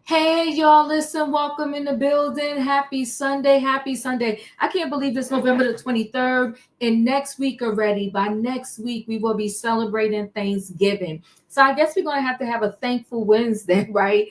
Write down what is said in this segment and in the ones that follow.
Hey, y'all, listen, welcome in the building. Happy Sunday. Happy Sunday. I can't believe it's November the 23rd and next week already. By next week, we will be celebrating Thanksgiving. So I guess we're going to have a thankful Wednesday, right?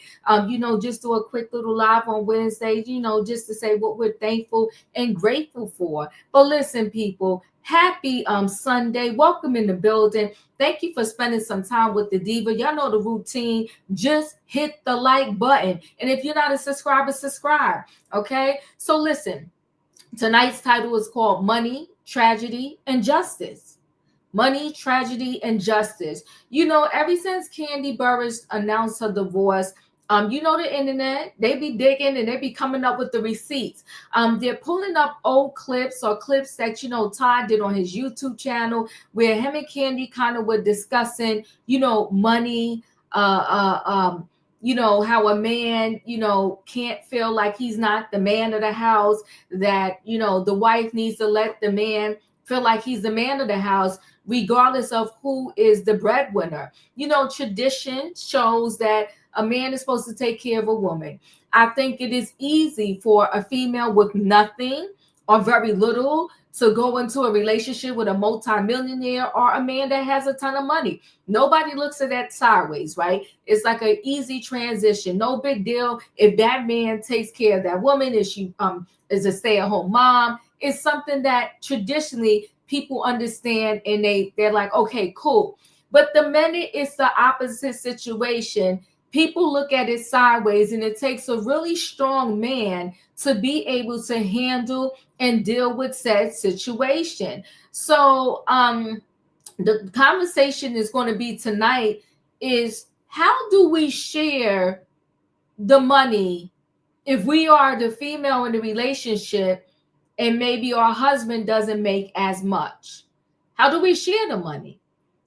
Just do a quick little live on Wednesday, just to say what we're thankful and grateful for. But listen, people, happy Sunday. Welcome in the building. Thank you for spending some time with the Diva. Y'all know the routine. Just hit the like button. And if you're not a subscriber, subscribe. Okay? So listen, tonight's title is called Money, Tragedy, and Justice. Money, Tragedy, and Justice. Ever since Kandi Burruss announced her divorce, the internet, they be digging and they be coming up with the receipts. They're pulling up old clips or clips that, Todd did on his YouTube channel where him and Kandi kind of were discussing, money, how a man, can't feel like he's not the man of the house, that, the wife needs to let the man feel like he's the man of the house, regardless of who is the breadwinner. Tradition shows that a man is supposed to take care of a woman. I think it is easy for a female with nothing or very little to go into a relationship with a multimillionaire or a man that has a ton of money. Nobody looks at that sideways, right? It's like an easy transition. No big deal if that man takes care of that woman, if she is a stay-at-home mom. It's something that traditionally people understand and they're like, okay, cool. But the minute it's the opposite situation, people look at it sideways, and it takes a really strong man to be able to handle and deal with said situation. So the conversation is going to be tonight is, how do we share the money if we are the female in the relationship and maybe our husband doesn't make as much? How do we share the money?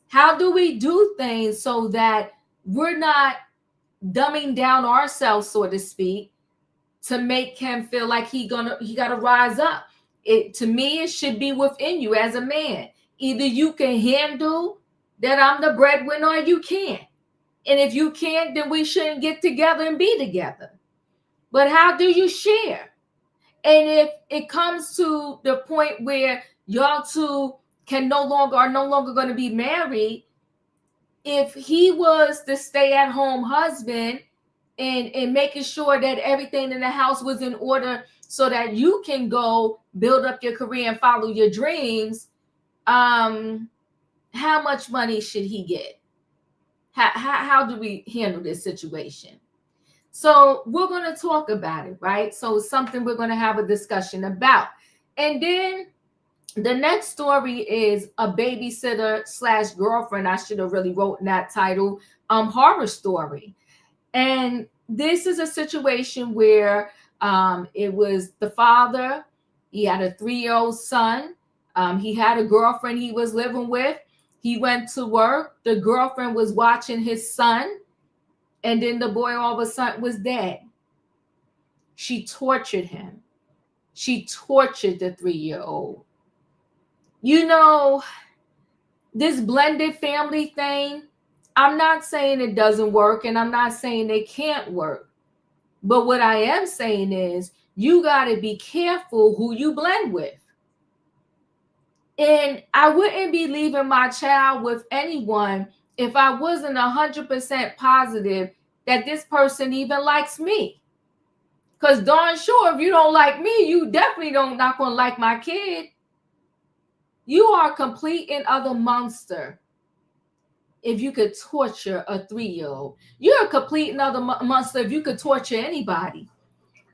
How do we do things so that we're not dumbing down ourselves, so to speak, to make him feel like he got to rise up? To me, it should be within you as a man. Either you can handle that I'm the breadwinner or you can't. And if you can't, then we shouldn't get together and be together. But how do you share? And if it comes to the point where y'all two are no longer going to be married, if he was the stay-at-home husband and making sure that everything in the house was in order so that you can go build up your career and follow your dreams, how much money should he get? How do we handle this situation? So we're going to talk about it, right? So it's something we're going to have a discussion about. And then the next story is a babysitter / girlfriend. I should have really written that title, horror story. And this is a situation where it was the father. He had a 3-year-old son. He had a girlfriend he was living with. He went to work. The girlfriend was watching his son. And then the boy all of a sudden was dead. She tortured him. She tortured the 3-year-old. This blended family thing, I'm not saying it doesn't work, and I'm not saying it can't work. But what I am saying is you got to be careful who you blend with. And I wouldn't be leaving my child with anyone if I wasn't 100% positive that this person even likes me. Because darn sure, if you don't like me, you definitely not going to like my kid. You are a complete and utter monster if you could torture a 3-year-old. You're a complete and utter monster if you could torture anybody.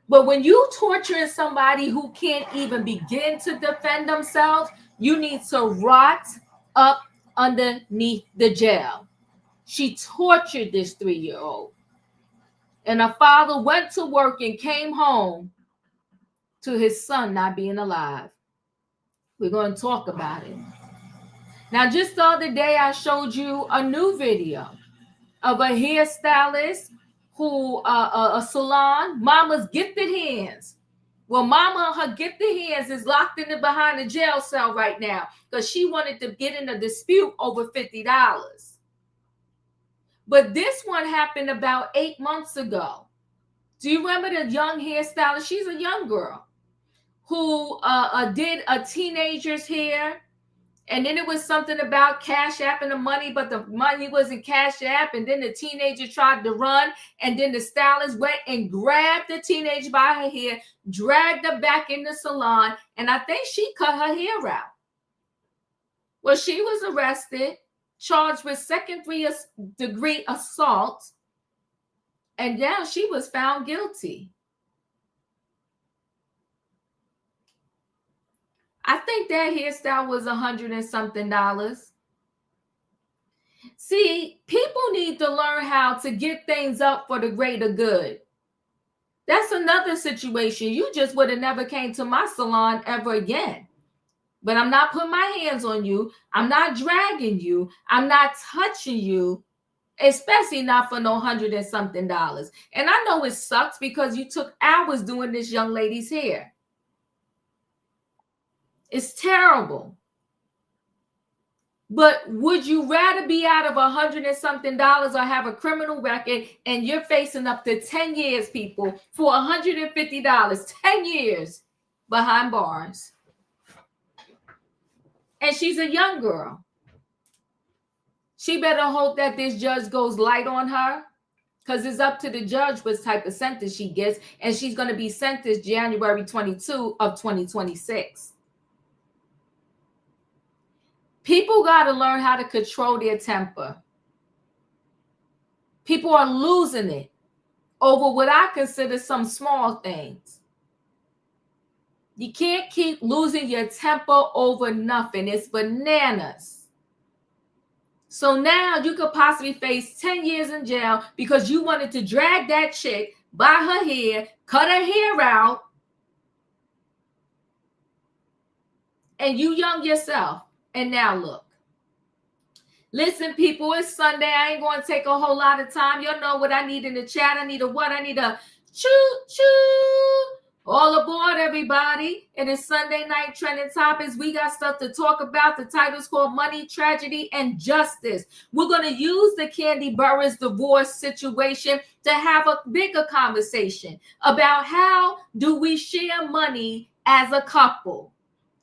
But when you torturing somebody who can't even begin to defend themselves, you need to rot up underneath the jail. She tortured this 3-year-old. And her father went to work and came home to his son not being alive. We're going to talk about it. Now, just the other day, I showed you a new video of a hairstylist who, a salon, mama's gifted hands. Well, mama, her gifted hands is locked in behind a jail cell right now because she wanted to get in a dispute over $50. But this one happened about 8 months ago. Do you remember the young hairstylist? She's a young girl who did a teenager's hair. And then it was something about Cash App and the money, but the money wasn't Cash App. And then the teenager tried to run. And then the stylist went and grabbed the teenager by her hair, dragged her back in the salon. And I think she cut her hair out. Well, she was arrested, charged with second-degree assault. And now she was found guilty. I think that hairstyle was $100 and something. See, people need to learn how to get things up for the greater good. That's another situation. You just would have never came to my salon ever again. But I'm not putting my hands on you. I'm not dragging you. I'm not touching you, especially not for no $100 and something. And I know it sucks because you took hours doing this young lady's hair. It's terrible. But would you rather be out of $100 and something or have a criminal record and you're facing up to 10 years, people, for $150, 10 years behind bars? And she's a young girl. She better hope that this judge goes light on her, because it's up to the judge what type of sentence she gets. And she's going to be sentenced January 22 of 2026. People got to learn how to control their temper. People are losing it over what I consider some small things. You can't keep losing your temper over nothing. It's bananas. So now you could possibly face 10 years in jail because you wanted to drag that chick by her hair, cut her hair out, and you young yourself. And now look. Listen, people, it's Sunday. I ain't going to take a whole lot of time. Y'all know what I need in the chat. I need a what? I need a choo-choo. All aboard, everybody. It is Sunday night trending topics. We got stuff to talk about. The title's called Money, Tragedy, and Justice. We're going to use the Kandi Burruss divorce situation to have a bigger conversation about how do we share money as a couple.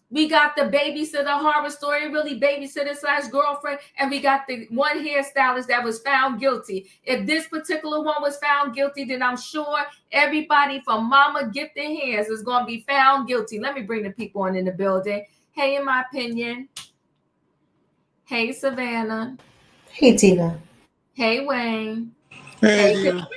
We got the babysitter horror story, really babysitter/girlfriend, and we got the one hairstylist that was found guilty. If this particular one was found guilty, then I'm sure everybody from Mama Gifted Hands is going to be found guilty. Let me bring the people on in the building. Hey, in my opinion. Hey, Savannah. Hey, Tina. Hey, Wayne. Hey, Tina.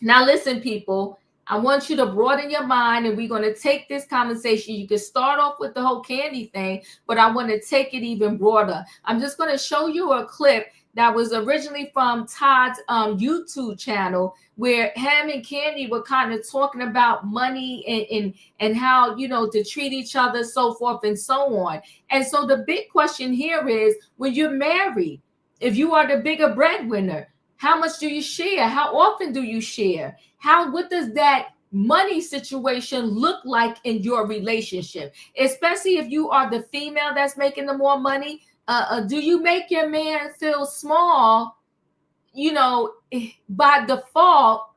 Now, listen, people. I want you to broaden your mind, and we're going to take this conversation. You can start off with the whole Kandi thing, but I want to take it even broader. I'm just going to show you a clip that was originally from Todd's YouTube channel, where him and Kandi were kind of talking about money and how, you know, to treat each other, so forth and so on. And so the big question here is, when you're married, if you are the bigger breadwinner, how much do you share? How often do you share? What does that money situation look like in your relationship? Especially if you are the female that's making the more money. Do you make your man feel small, you know, by default,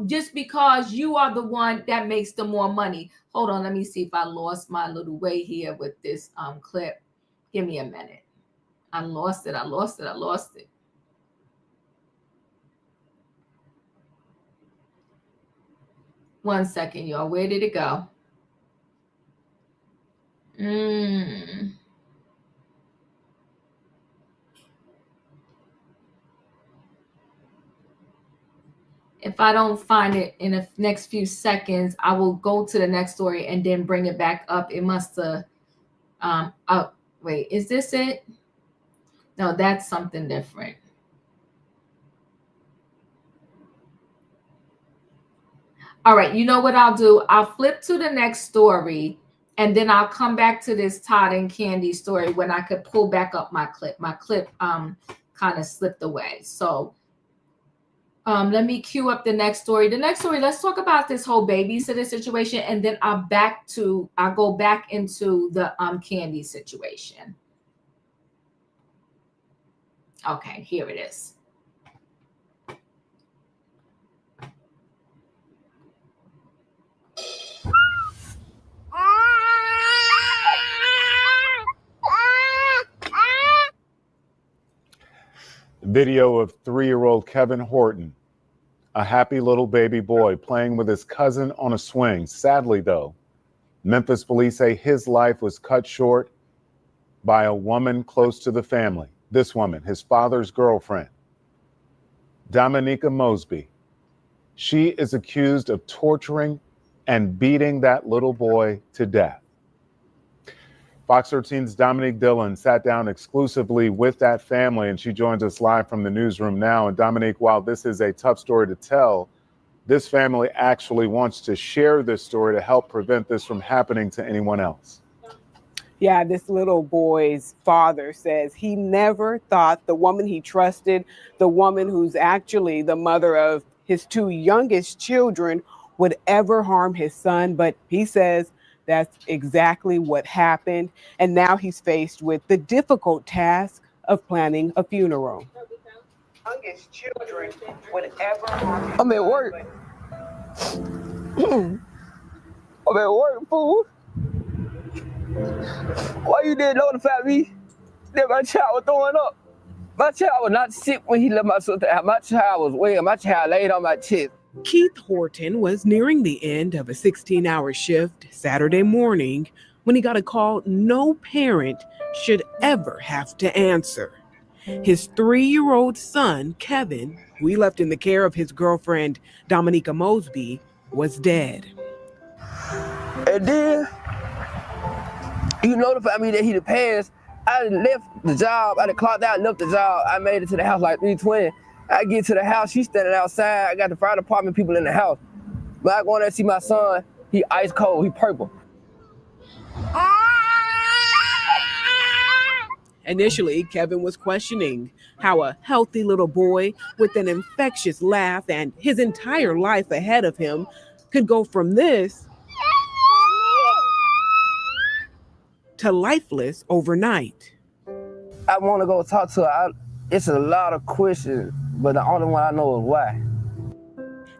just because you are the one that makes the more money? Hold on, let me see if I lost my little way here with this clip. Give me a minute. I lost it. One second, y'all. Where did it go? If I don't find it in the next few seconds, I will go to the next story and then bring it back up. It must have, oh, wait, is this it? No, that's something different. All right, you know what I'll do? I'll flip to the next story, and then I'll come back to this Todd and Kandi story when I could pull back up my clip. My clip kind of slipped away. So let me cue up the next story. The next story, let's talk about this whole babysitter situation, and then I'll go back into the Kandi situation. Okay, here it is. Video of 3-year-old Kevin Horton, a happy little baby boy playing with his cousin on a swing. Sadly, though, Memphis police say his life was cut short by a woman close to the family. This woman, his father's girlfriend, Dominica Mosby. She is accused of torturing and beating that little boy to death. Fox 13's Dominique Dillon sat down exclusively with that family, and she joins us live from the newsroom now. And Dominique, while this is a tough story to tell, this family actually wants to share this story to help prevent this from happening to anyone else. Yeah, this little boy's father says he never thought the woman he trusted, the woman who's actually the mother of his 2 youngest children, would ever harm his son. But he says that's exactly what happened. And now he's faced with the difficult task of planning a funeral. Youngest children would ever harm his I'm at work. I'm at work, fool. Why you didn't notify me that my child was throwing up? My child was not sick when he left my sister out. My child was well. My child laid on my chest. Keith Horton was nearing the end of a 16-hour shift Saturday morning when he got a call no parent should ever have to answer. His 3-year-old son, Kevin, who he left in the care of his girlfriend, Dominica Mosby, was dead. And then you notified me that he had passed. I left the job. I clocked out, left the job. I made it to the house like 3:20. I get to the house, she's standing outside. I got the fire department people in the house. But I go in there to see my son, he ice cold, he purple. Initially, Kevin was questioning how a healthy little boy with an infectious laugh and his entire life ahead of him could go from this to lifeless overnight. I want to go talk to her. It's a lot of questions, but the only one I know is why.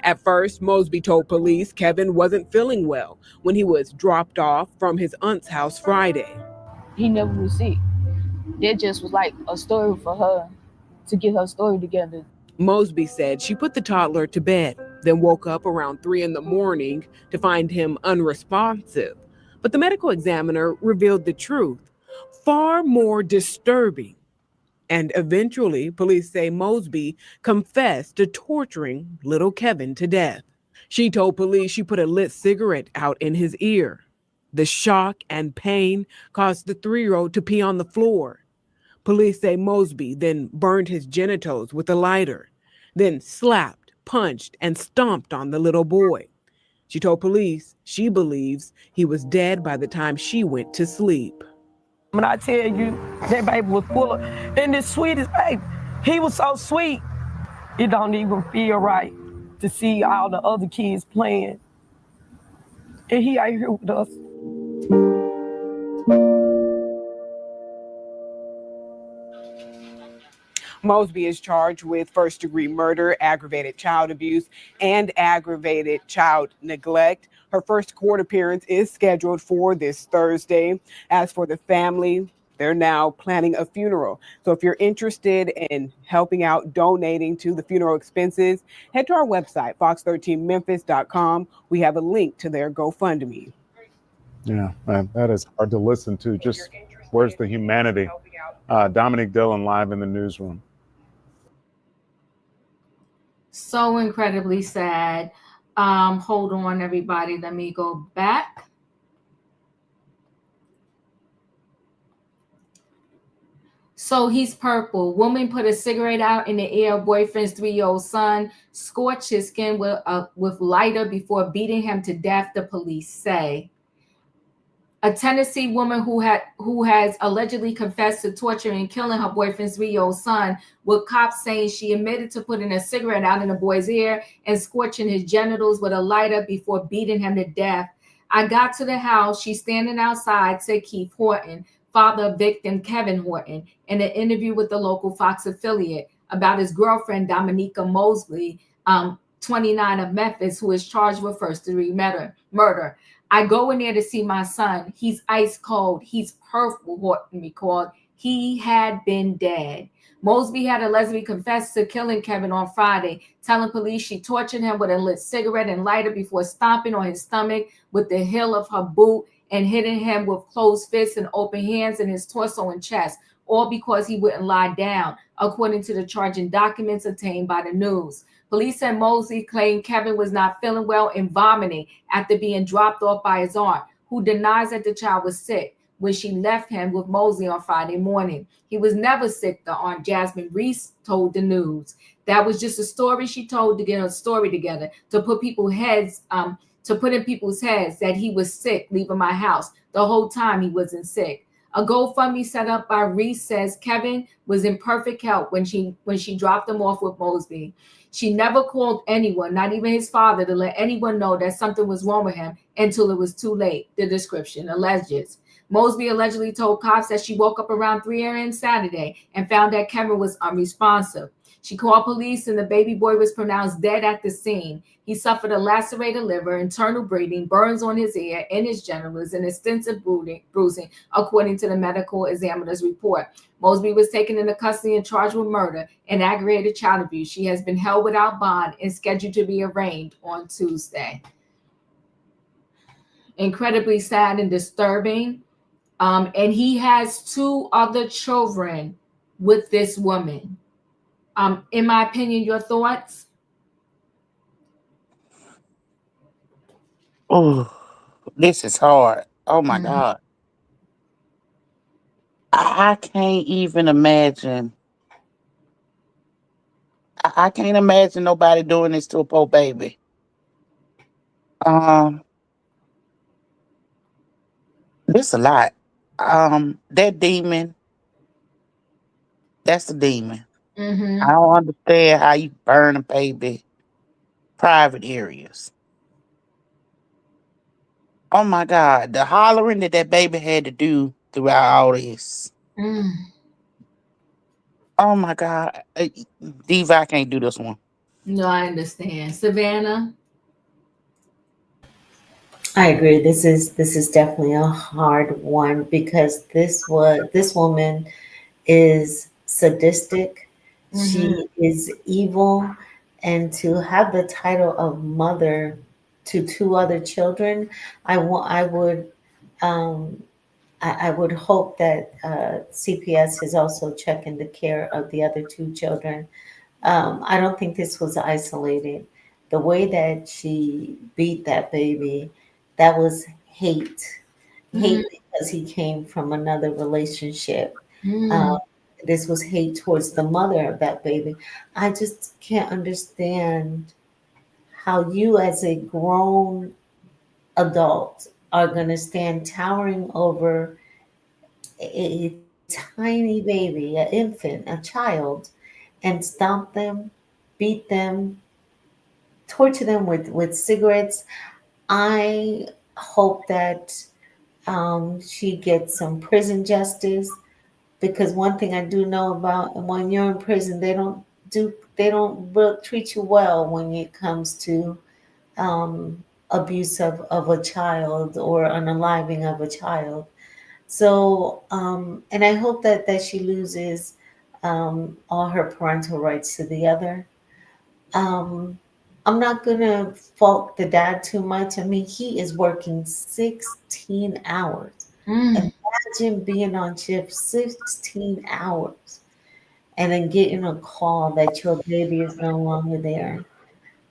At first, Mosby told police Kevin wasn't feeling well when he was dropped off from his aunt's house Friday. He never was sick. That just was like a story for her to get her story together. Mosby said she put the toddler to bed, then woke up around 3 a.m. to find him unresponsive. But the medical examiner revealed the truth, far more disturbing. And eventually, police say Mosby confessed to torturing little Kevin to death. She told police she put a lit cigarette out in his ear. The shock and pain caused the 3-year-old to pee on the floor. Police say Mosby then burned his genitals with a lighter, then slapped, punched, and stomped on the little boy. She told police she believes he was dead by the time she went to sleep. When I tell you, that baby was full of, and the sweetest baby, he was so sweet. It don't even feel right to see all the other kids playing. And he ain't here with us. Mosby is charged with first-degree murder, aggravated child abuse, and aggravated child neglect. Her first court appearance is scheduled for this Thursday. As for the family, they're now planning a funeral. So if you're interested in helping out, donating to the funeral expenses, head to our website, fox13memphis.com. We have a link to their GoFundMe. Yeah, man, that is hard to listen to. Just where's the humanity? Dominique Dillon live in the newsroom. So incredibly sad. Hold on, everybody. Let me go back. So he's purple. Woman put a cigarette out in the air of boyfriend's 3-year-old son, scorched his skin with lighter before beating him to death, the police say. A Tennessee woman who has allegedly confessed to torturing and killing her boyfriend's 3-year-old son, with cops saying she admitted to putting a cigarette out in the boy's ear and scorching his genitals with a lighter before beating him to death. I got to the house. She's standing outside, said Keith Horton, father of victim Kevin Horton, in an interview with the local Fox affiliate about his girlfriend, Dominica Mosley, 29, of Memphis, who is charged with first-degree murder. I go in there to see my son. He's ice cold. He's purple, Horton recalled. He had been dead. Mosby had allegedly confessed to killing Kevin on Friday, telling police she tortured him with a lit cigarette and lighter before stomping on his stomach with the heel of her boot and hitting him with closed fists and open hands in his torso and chest, all because he wouldn't lie down, according to the charging documents obtained by the news. Police said Mosley claimed Kevin was not feeling well and vomiting after being dropped off by his aunt, who denies that the child was sick when she left him with Mosley on Friday morning. He was never sick, the aunt Jasmine Reese told the news. That was just a story she told to get her story together, to put in people's heads that he was sick leaving my house. The whole time he wasn't sick. A GoFundMe set up by Reese says Kevin was in perfect health when she dropped him off with Mosby. She never called anyone, not even his father, to let anyone know that something was wrong with him until it was too late, the description alleges. Mosby allegedly told cops that she woke up around 3 a.m. Saturday and found that Kevin was unresponsive. She called police and the baby boy was pronounced dead at the scene. He suffered a lacerated liver, internal bleeding, burns on his ear and his genitals, and extensive bruising, according to the medical examiner's report. Mosby was taken into custody and charged with murder and aggravated child abuse. She has been held without bond and scheduled to be arraigned on Tuesday. Incredibly sad and disturbing. And he has 2 other children with this woman. In my opinion, your thoughts? Oh, this is hard. Oh my Mm. God. I can't even imagine. I can't imagine nobody doing this to a poor baby. Um, this a lot. That demon, that's the demon. I Mm-hmm. don't understand how you burn a baby private areas. Oh my God, the hollering that baby had to do throughout all this. Mm. Oh my God, Diva, I can't do this one. No, I understand. Savannah? I agree. This is definitely a hard one because this woman is sadistic. Mm-hmm. She is evil, and to have the title of mother to 2 other children, I would um, I would hope that CPS is also checking the care of the other 2 children. I don't think this was isolated. The way that she beat that baby, that was hate. Hate because he came from another relationship. Uh, Mm-hmm. this was hate towards the mother of that baby. I just can't understand how you, as a grown adult, are going to stand towering over a tiny baby, an infant, a child, and stomp them, beat them, torture them with cigarettes. I hope that she gets some prison justice because one thing I do know about when you're in prison, they don't treat you well when it comes to abuse of a child or unaliving of a child. So, and I hope that she loses all her parental rights to the other. Um, I'm not gonna fault the dad too much. I mean, he is working 16 hours. Mm. Imagine being on shift 16 hours and then getting a call that your baby is no longer there.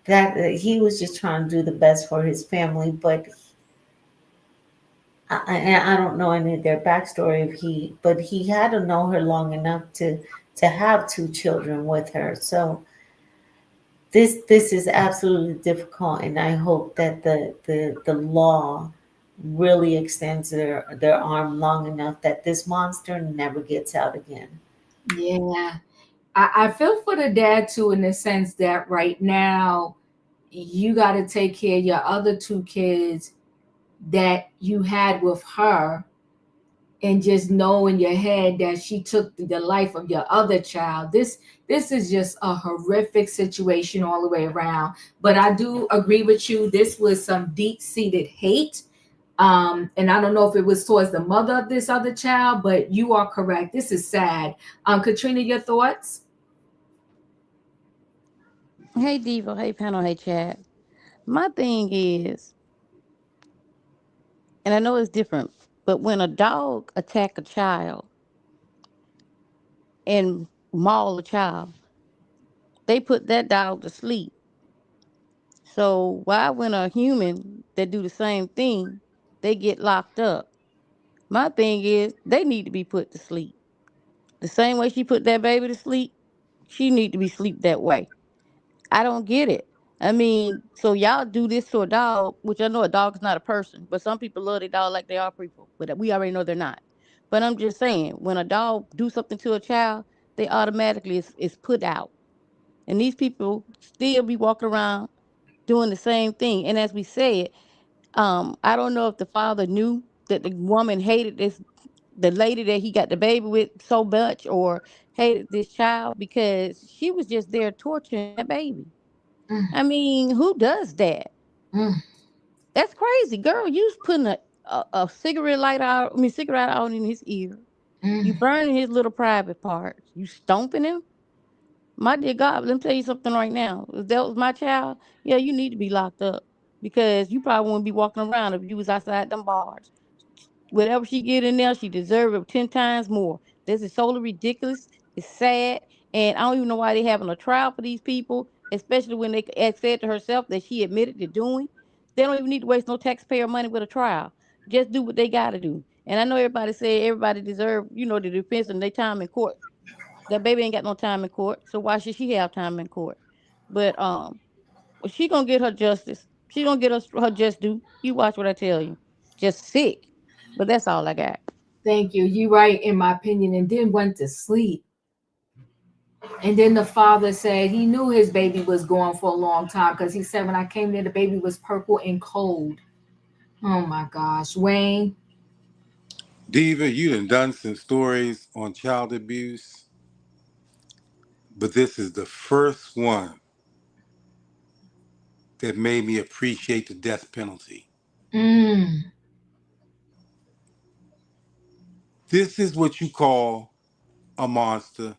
That he was just trying to do the best for his family, but I don't know any of their backstory but he had to know her long enough to have two children with her. So this is absolutely difficult, and I hope that the law really extends their arm long enough that this monster never gets out again. Yeah. I feel for the dad too, in the sense that right now you got to take care of your other two kids that you had with her, and just know in your head that she took the life of your other child. This is just a horrific situation all the way around. But I do agree with you. This was some deep-seated hate. And I don't know if it was towards the mother of this other child, but you are correct. This is sad. Katrina, your thoughts? Hey Diva, hey panel, hey chat. My thing is, and I know it's different, but when a dog attack a child and maul a child, they put that dog to sleep. So why when a human that do the same thing, they get locked up? My thing is they need to be put to sleep. The same way she put that baby to sleep, she need to be sleep that way. I don't get it. I mean, so y'all do this to a dog, which I know a dog is not a person, but some people love their dog like they are people, but we already know they're not. But I'm just saying, when a dog do something to a child, they automatically is put out. And these people still be walking around doing the same thing. And as we said, I don't know if the father knew that the woman hated the lady that he got the baby with so much, or hated this child because she was just there torturing that baby. Mm, I mean, who does that? mm, That's crazy, girl. You was putting a cigarette light out. I mean, cigarette out in his ear. You mm, burning his little private parts. You stomping him. My dear God, let me tell you something right now. If that was my child, yeah, you need to be locked up because you probably wouldn't be walking around if you was outside them bars. Whatever she get in there, she deserve it 10 times more. This is totally ridiculous. It's sad. And I don't even know why they having a trial for these people, especially when they said to herself that she admitted to doing. They don't even need to waste no taxpayer money with a trial. Just do what they got to do. And I know everybody say everybody deserve, the defense and their time in court. That baby ain't got no time in court, so why should she have time in court? But she gonna get her justice. She gonna get her just due. You watch what I tell you. Just sick. But that's all I got. thank you. You right, in my opinion, and then went to sleep. And then the father said he knew his baby was gone for a long time, because he said when I came there, the baby was purple and cold. Oh my gosh, Wayne. Diva, you done some stories on child abuse, but this is the first one that made me appreciate the death penalty. Mm, This is what you call a monster.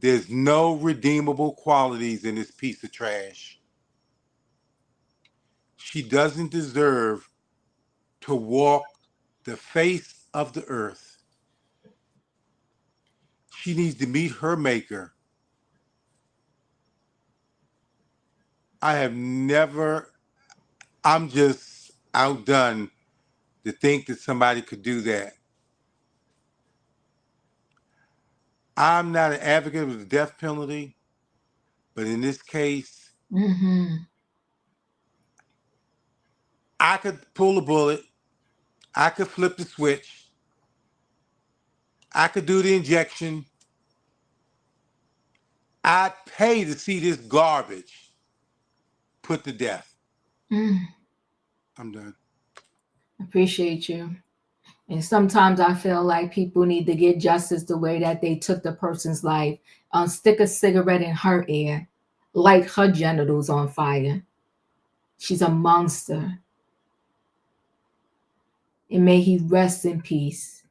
There's no redeemable qualities in this piece of trash. She doesn't deserve to walk the face of the earth. She needs to meet her maker. I'm just outdone to think that somebody could do that. I'm not an advocate of the death penalty, but in this case, mm-hmm, I could pull a bullet. I could flip the switch. I could do the injection. I'd pay to see this garbage put to death. mm. I'm done. Appreciate you. And sometimes I feel like people need to get justice the way that they took the person's life. Stick a cigarette in her ear, light her genitals on fire. She's a monster. And may he rest in peace.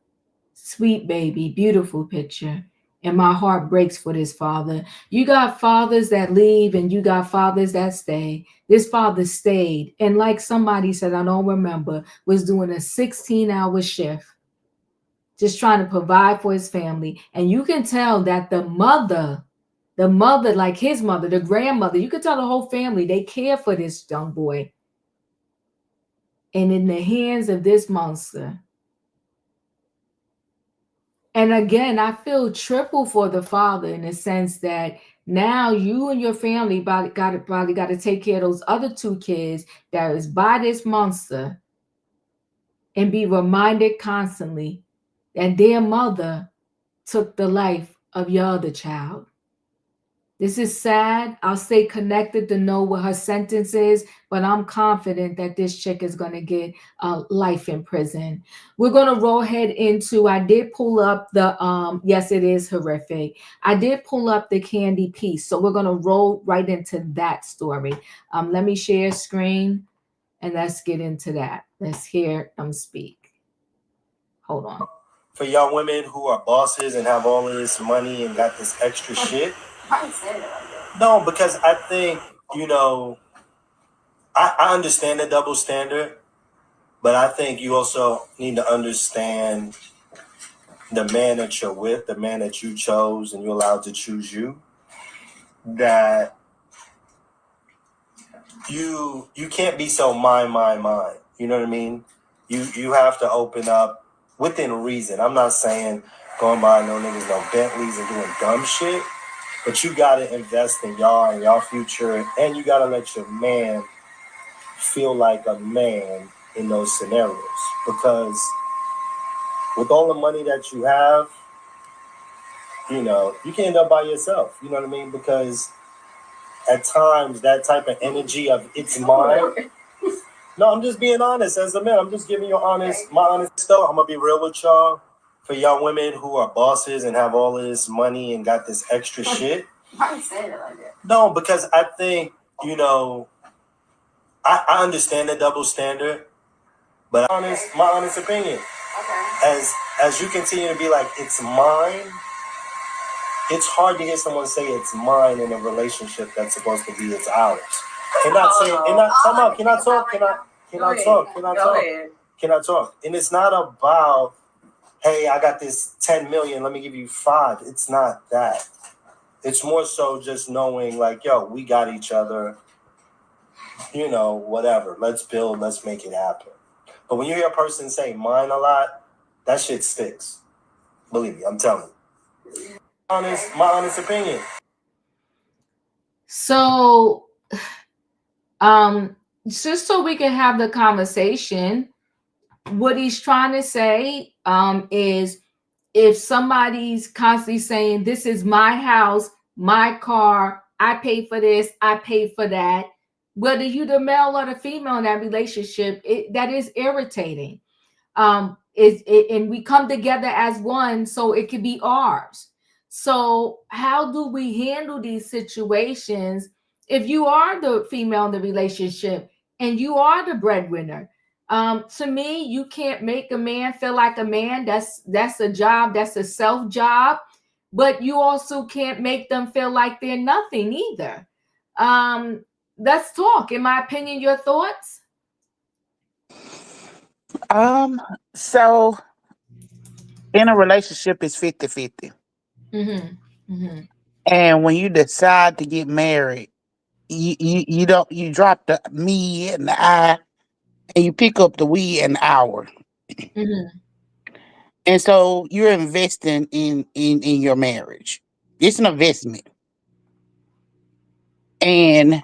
Sweet baby, beautiful picture. And my heart breaks for this father. You got fathers that leave and you got fathers that stay. This father stayed. And like somebody said, I don't remember, was doing a 16-hour shift, just trying to provide for his family. And you can tell that the mother, like his mother, the grandmother, you can tell the whole family, they care for this young boy. and in the hands of this monster. And again, I feel triple for the father in the sense that now you and your family probably got to take care of those other 2 kids that is by this monster and be reminded constantly that their mother took the life of your other child. This is sad. I'll stay connected to know what her sentence is, but I'm confident that this chick is going to get life in prison. We're going to roll ahead into, I did pull up the, yes, it is horrific. I did pull up the Kandi piece. So we're going to roll right into that story. Let me share screen and let's get into that. Let's hear them speak. Hold on. For y'all women who are bosses and have all of this money and got this extra shit. I said it like that. No, because I think, I understand the double standard, but I think you also need to understand the man that you're with, the man that you chose and you're allowed to choose you, that you can't be so mine. You know what I mean? You have to open up within reason. I'm not saying going by no niggas, no Bentleys and doing dumb shit. But you got to invest in y'all and y'all future. And you got to let your man feel like a man in those scenarios. Because with all the money that you have, you can end up by yourself. You know what I mean? Because at times, that type of energy of it's mine. No, I'm just being honest as a man. I'm just giving you my honest stuff. I'm going to be real with y'all. For y'all women who are bosses and have all of this money and got this extra shit. I said it like that. No, because I think, I understand the double standard, but my honest opinion, okay. As you continue to be like, it's mine, it's hard to hear someone say it's mine in a relationship that's supposed to be it's ours. Can I talk? And it's not about, hey, I got this 10 million, let me give you 5. It's not that. It's more so just knowing like, yo, we got each other, whatever. Let's build, let's make it happen. But when you hear a person say mine a lot, that shit sticks. Believe me, I'm telling you. My honest opinion. So, just so we can have the conversation, what he's trying to say is if somebody's constantly saying, this is my house, my car, I pay for this, I pay for that, whether you the male or the female in that relationship, that is irritating. And we come together as one so it could be ours. So how do we handle these situations if you are the female in the relationship and you are the breadwinner? To me, you can't make a man feel like a man. That's a job. That's a self job. But you also can't make them feel like they're nothing either. Let's talk. In my opinion, your thoughts? So in a relationship, it's 50-50. Mm-hmm. Mm-hmm. And when you decide to get married, you drop the me and the I, and you pick up the we and the our. Mm-hmm. And so you're investing in your marriage. It's an investment. And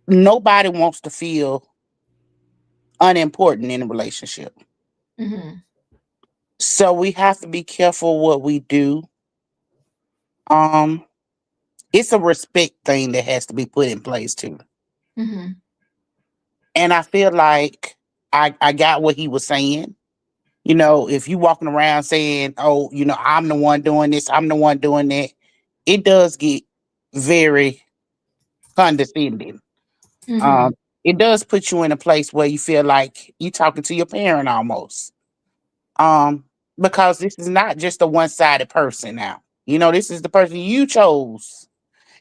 nobody wants to feel unimportant in a relationship. Mm-hmm. So we have to be careful what we do. It's a respect thing that has to be put in place too. Mm-hmm. And I feel like I got what he was saying. If you walking around saying, oh, I'm the one doing this, I'm the one doing that, it does get very condescending. Mm-hmm. It does put you in a place where you feel like you talking to your parent almost. Because this is not just a one-sided person now. This is the person you chose.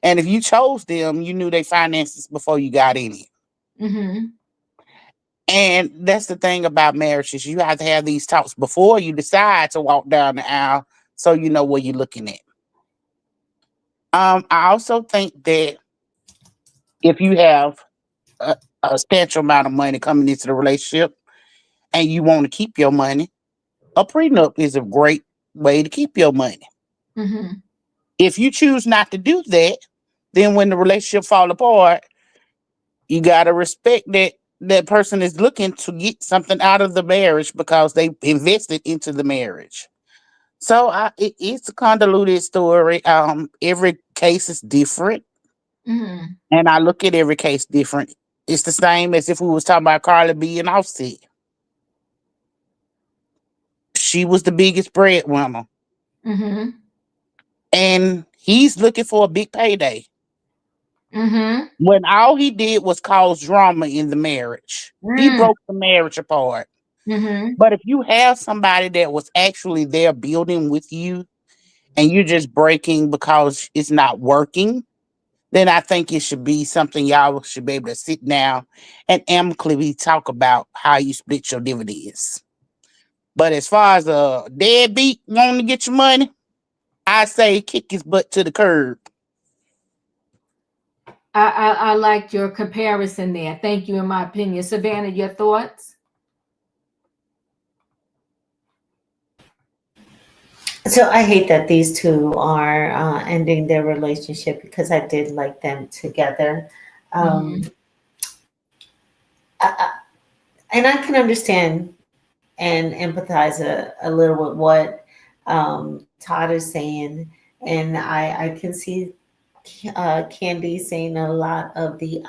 And if you chose them, you knew their finances before you got in it. Mm-hmm. And that's the thing about marriages. You have to have these talks before you decide to walk down the aisle so you know what you're looking at. I also think that if you have a substantial amount of money coming into the relationship, and you want to keep your money, a prenup is a great way to keep your money. Mm-hmm. If you choose not to do that, then when the relationship fall apart, you gotta respect that that person is looking to get something out of the marriage because they invested into the marriage. So it's a convoluted story. Every case is different, Mm-hmm. and I look at every case different. It's the same as if we was talking about Carly B and Offset. She was the biggest breadwinner, Mm-hmm. and he's looking for a big payday. Mm-hmm. When all he did was cause drama in the marriage, he broke the marriage apart. Mm-hmm. But if you have somebody that was actually there building with you, and you're just breaking because it's not working, then I think it should be something y'all should be able to sit down and amicably talk about how you split your dividends. But as far as a deadbeat wanting to get your money, I say kick his butt to the curb. I like your comparison there. Thank you. In my opinion, Savannah, your thoughts? So I hate that these two are ending their relationship because I did like them together. Mm-hmm. Um, and I can understand and empathize a little with what Todd is saying. And I can see Candy saying a lot of the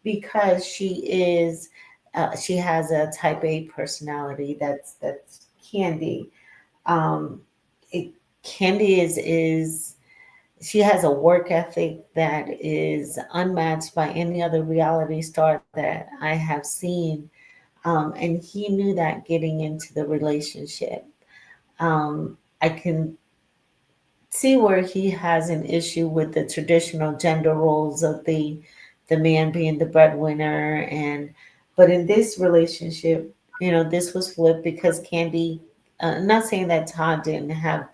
because she has a type A personality. That's Candy. Um, it, Candy is she has a work ethic that is unmatched by any other reality star that I have seen. And he knew that getting into the relationship. I can see where he has an issue with the traditional gender roles of the man being the breadwinner, and but in this relationship, this was flipped because Candy. Not saying that Todd didn't have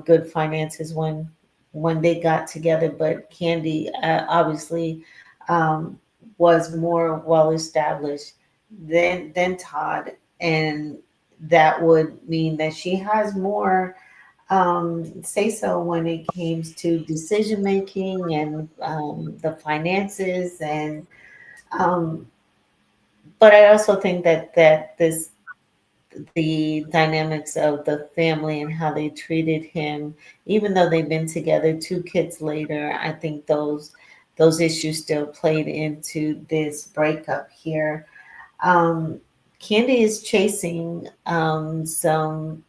good finances when they got together, but Candy obviously um, was more well established than Todd, and that would mean that she has more say so when it comes to decision making and the finances and um, but I also think that this the dynamics of the family and how they treated him, even though they've been together 2 kids later, I think those issues still played into this breakup here. Um, Candy is chasing some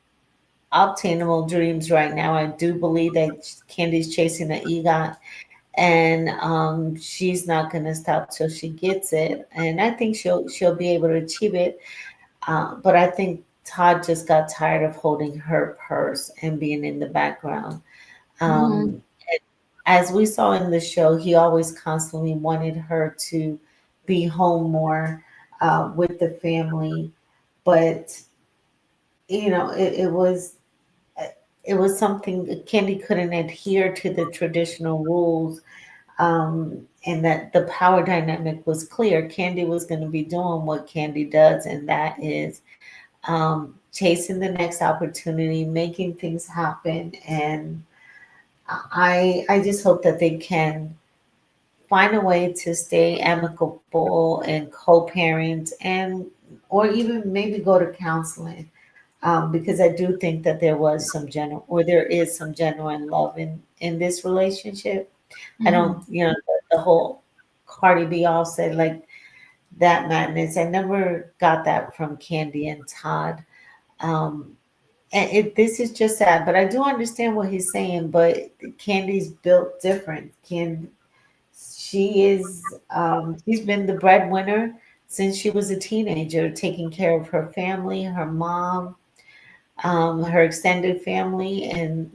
obtainable dreams right now. I do believe that Candy's chasing the EGOT, and she's not going to stop till she gets it. And I think she'll be able to achieve it. But I think Todd just got tired of holding her purse and being in the background. Mm-hmm. Um, as we saw in the show, he always constantly wanted her to be home more with the family, but it was something that Candy couldn't adhere to the traditional rules, and that the power dynamic was clear. Candy was going to be doing what Candy does, and that is chasing the next opportunity, making things happen. And I just hope that they can find a way to stay amicable and co-parent, and or even maybe go to counseling, because I do think that there is some genuine love in this relationship. I Mm-hmm. don't, the whole Cardi B all said like that madness. I never got that from Candy and Todd. Um, and this is just sad, but I do understand what he's saying. But Candy's built different. She's been the breadwinner since she was a teenager, taking care of her family, her mom, her extended family, and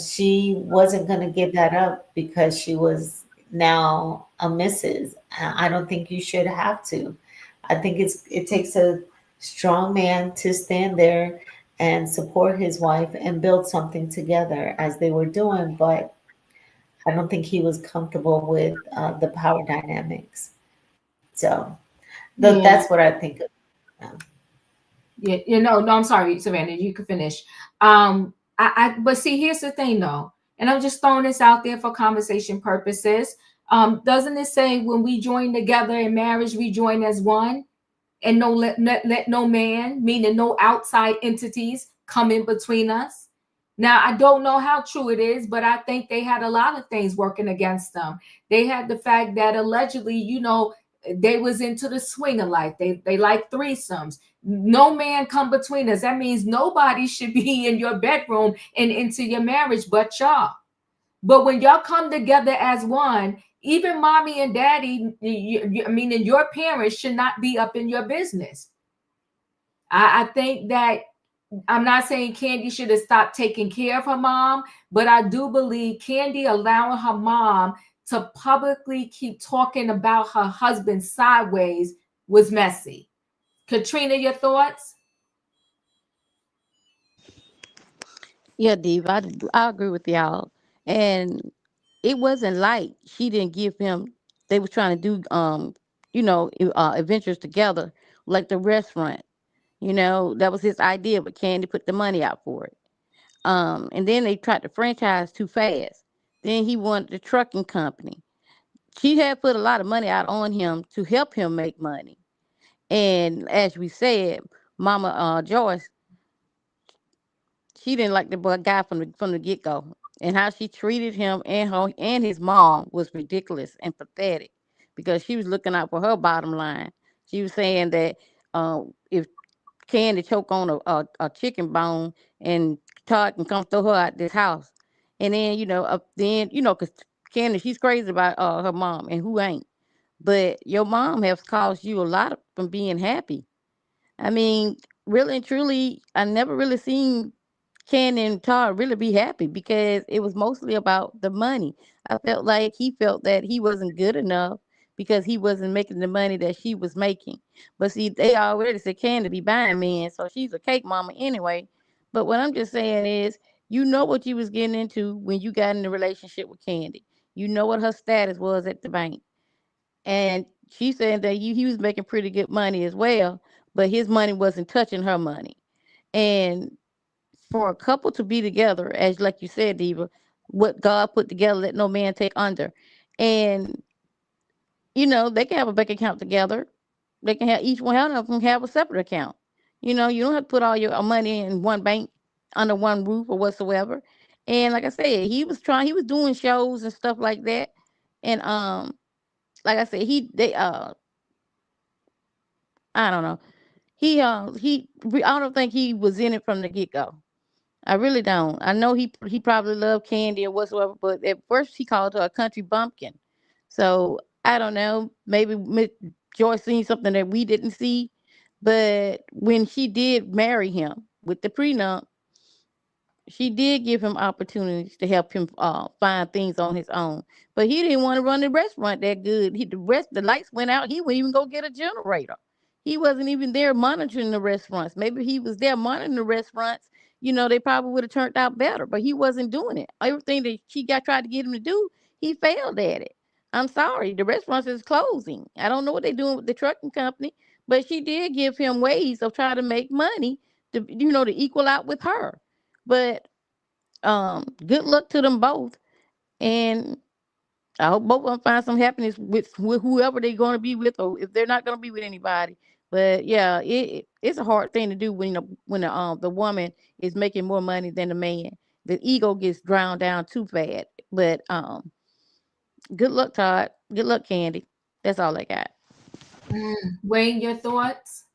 she wasn't going to give that up because she was now a Mrs. I don't think you should have to. I think it takes a strong man to stand there and support his wife and build something together as they were doing, but I don't think he was comfortable with the power dynamics. So Though Yeah. that's what I think of. Yeah, no, I'm sorry, Savannah, you can finish. But see, here's the thing though, and I'm just throwing this out there for conversation purposes. Doesn't it say when we join together in marriage, we join as one, and let no man, meaning no outside entities, come in between us? Now, I don't know how true it is, but I think they had a lot of things working against them. They had the fact that allegedly, they was into the swinger life. They like threesomes. No man come between us. That means nobody should be in your bedroom and into your marriage but y'all. But when y'all come together as one, even mommy and daddy, meaning your parents, should not be up in your business. I think that I'm not saying Kandi should have stopped taking care of her mom, but I do believe Kandi allowing her mom to publicly keep talking about her husband sideways was messy. Katrina, your thoughts? Yeah, Dave, I agree with y'all. And it wasn't like she didn't give him. They was trying to do adventures together, like the restaurant. That was his idea, but Candy put the money out for it. And then they tried to franchise too fast. Then he wanted the trucking company. She had put a lot of money out on him to help him make money. And as we said, Mama Joyce, she didn't like the guy from the get go, and how she treated him and his mom was ridiculous and pathetic, because she was looking out for her bottom line. She was saying that if Candy choke on a chicken bone, and Todd can come throw her out this house, and then because Candy, she's crazy about her mom, and who ain't? But your mom has caused you a lot from being happy. I mean, really and truly, I never really seen Ken and Todd really be happy, because it was mostly about the money. I felt like he felt that he wasn't good enough because he wasn't making the money that she was making. But see, they already said Candy be buying men, so she's a cake mama anyway. But what I'm just saying is, you know what you was getting into when you got in the relationship with Candy. You know what her status was at the bank. And she said that he was making pretty good money as well, but his money wasn't touching her money. And for a couple to be together, as like you said, Diva, what God put together, let no man take under. And they can have a bank account together. They can have, each one of them have a separate account. You don't have to put all your money in one bank under one roof or whatsoever. And like I said, he was doing shows and stuff like that. And like I said, I don't know. I don't think he was in it from the get go. I really don't. I know he probably loved Candy or whatsoever, but at first he called her a country bumpkin. So I don't know. Maybe Joyce seen something that we didn't see, but when she did marry him with the prenup, she did give him opportunities to help him find things on his own. But he didn't want to run the restaurant that good. The lights went out. He wouldn't even go get a generator. He wasn't even there monitoring the restaurants. Maybe he was there monitoring the restaurants. They probably would have turned out better. But he wasn't doing it. Everything that she got tried to get him to do, he failed at it. I'm sorry, the restaurants is closing. I don't know what they're doing with the trucking company, but she did give him ways of trying to make money to equal out with her. But good luck to them both, and I hope both of them find some happiness with whoever they're going to be with, or if they're not going to be with anybody. But yeah, it's a hard thing to do when the woman is making more money than the man. The ego gets drowned down too bad. But good luck, Todd. Good luck, Candy. That's all I got. Wayne, your thoughts?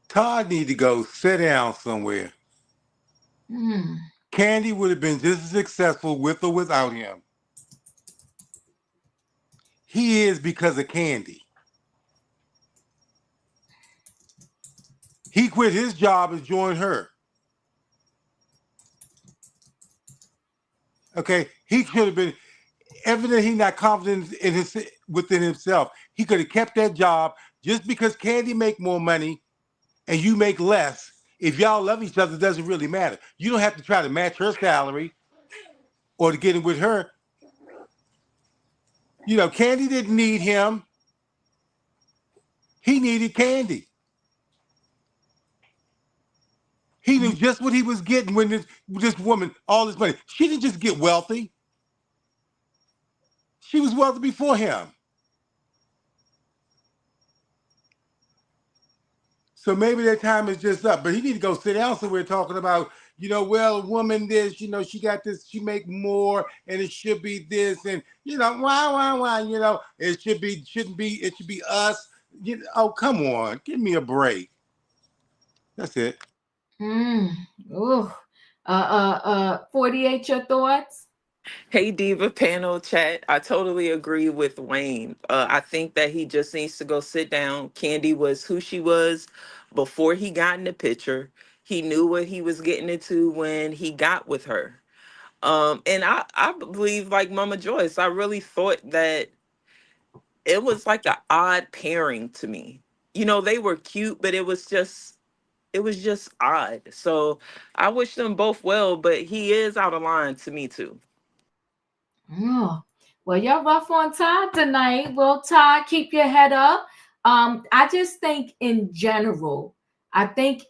Todd need to go sit down somewhere. Candy would have been just as successful with or without him. He is because of Candy. He quit his job and joined her. Okay, he could have been. Evidently, he's not confident within himself. He could have kept that job just because Candy make more money and you make less. If y'all love each other, it doesn't really matter. You don't have to try to match her salary or to get in with her. Candy didn't need him. He needed Kandi. He knew just what he was getting when this woman, all this money. She didn't just get wealthy. She was wealthy before him. So maybe that time is just up. But he need to go sit down somewhere talking about, well, a woman this, she got this, she make more, and it should be this, and why, it shouldn't be, it should be us. Oh, come on, give me a break. That's it. Oh, 48, your thoughts? Hey, Diva panel chat. I totally agree with Wayne. I think that he just needs to go sit down. Kandi was who she was before he got in the picture. He knew what he was getting into when he got with her. And I believe, like Mama Joyce, I really thought that it was like an odd pairing to me. They were cute, but it was just odd. So I wish them both well, but he is out of line to me too. Oh, well, you're rough on Todd tonight. Well, Todd, keep your head up. I just think in general, they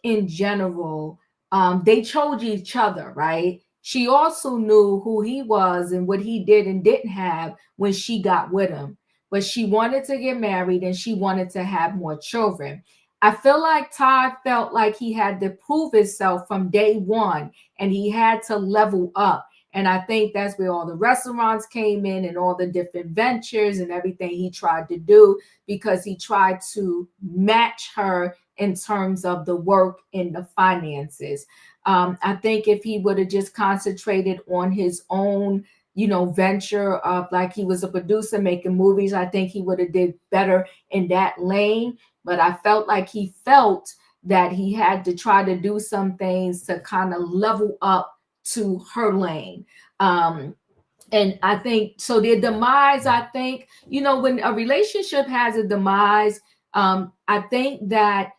chose each other, right? She also knew who he was and what he did and didn't have when she got with him. But she wanted to get married and she wanted to have more children. I feel like Todd felt like he had to prove himself from day one and he had to level up. And I think that's where all the restaurants came in and all the different ventures and everything he tried to do, because he tried to match her in terms of the work and the finances. I think if he would have just concentrated on his own, venture of, like, he was a producer making movies, I think he would have did better in that lane. But I felt like he felt that he had to try to do some things to kind of level up to her lane. And I think so their demise, I think, when a relationship has a demise, I think that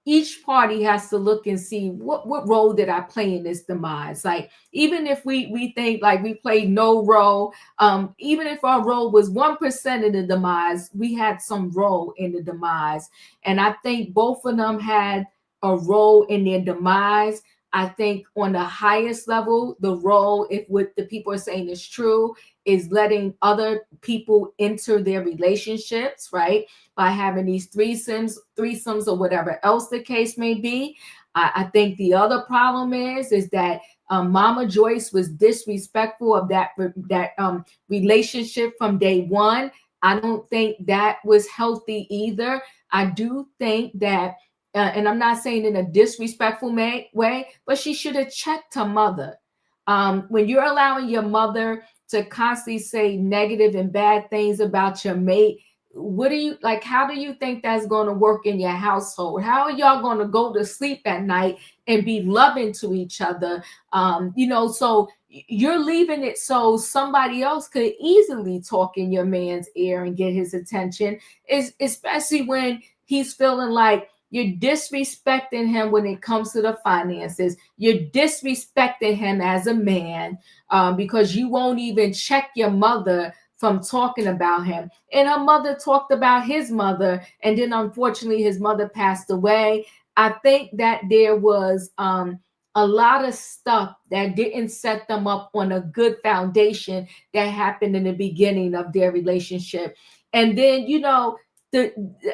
each party has to look and see what role did I play in this demise. Like, even if we think like we played no role, even if our role was 1% in the demise, we had some role in the demise. And I think both of them had a role in their demise. I think on the highest level, the role, if what the people are saying is true, is letting other people enter their relationships, right? By having these threesomes or whatever else the case may be. I think the other problem is that Mama Joyce was disrespectful of that relationship from day one. I don't think that was healthy either. I do think that and I'm not saying in a disrespectful way, but she should have checked her mother. When you're allowing your mother to constantly say negative and bad things about your mate, how do you think that's going to work in your household? How are y'all going to go to sleep at night and be loving to each other? So you're leaving it so somebody else could easily talk in your man's ear and get his attention, especially when he's feeling like you're disrespecting him when it comes to the finances. You're disrespecting him as a man because you won't even check your mother from talking about him. And her mother talked about his mother, and then unfortunately his mother passed away. I think that there was a lot of stuff that didn't set them up on a good foundation that happened in the beginning of their relationship. And then,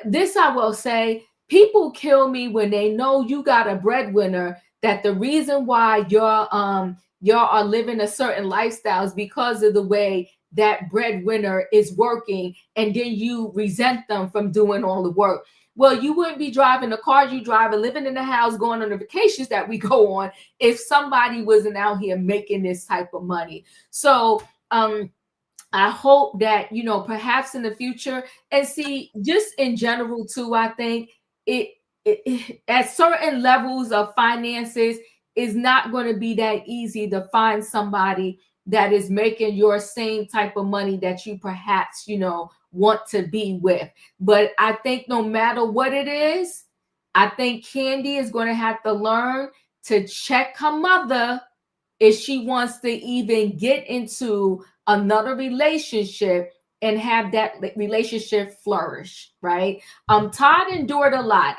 this I will say, people kill me when they know you got a breadwinner, that the reason why y'all are living a certain lifestyle is because of the way that breadwinner is working, and then you resent them from doing all the work. Well, you wouldn't be driving the cars you drive and living in the house, going on the vacations that we go on, if somebody wasn't out here making this type of money. So I hope that, perhaps in the future, and see, just in general too, I think it at certain levels of finances is not going to be that easy to find somebody that is making your same type of money that you perhaps, want to be with. But I think no matter what it is, I think Kandi is going to have to learn to check her mother if she wants to even get into another relationship and have that relationship flourish, right? Todd endured a lot.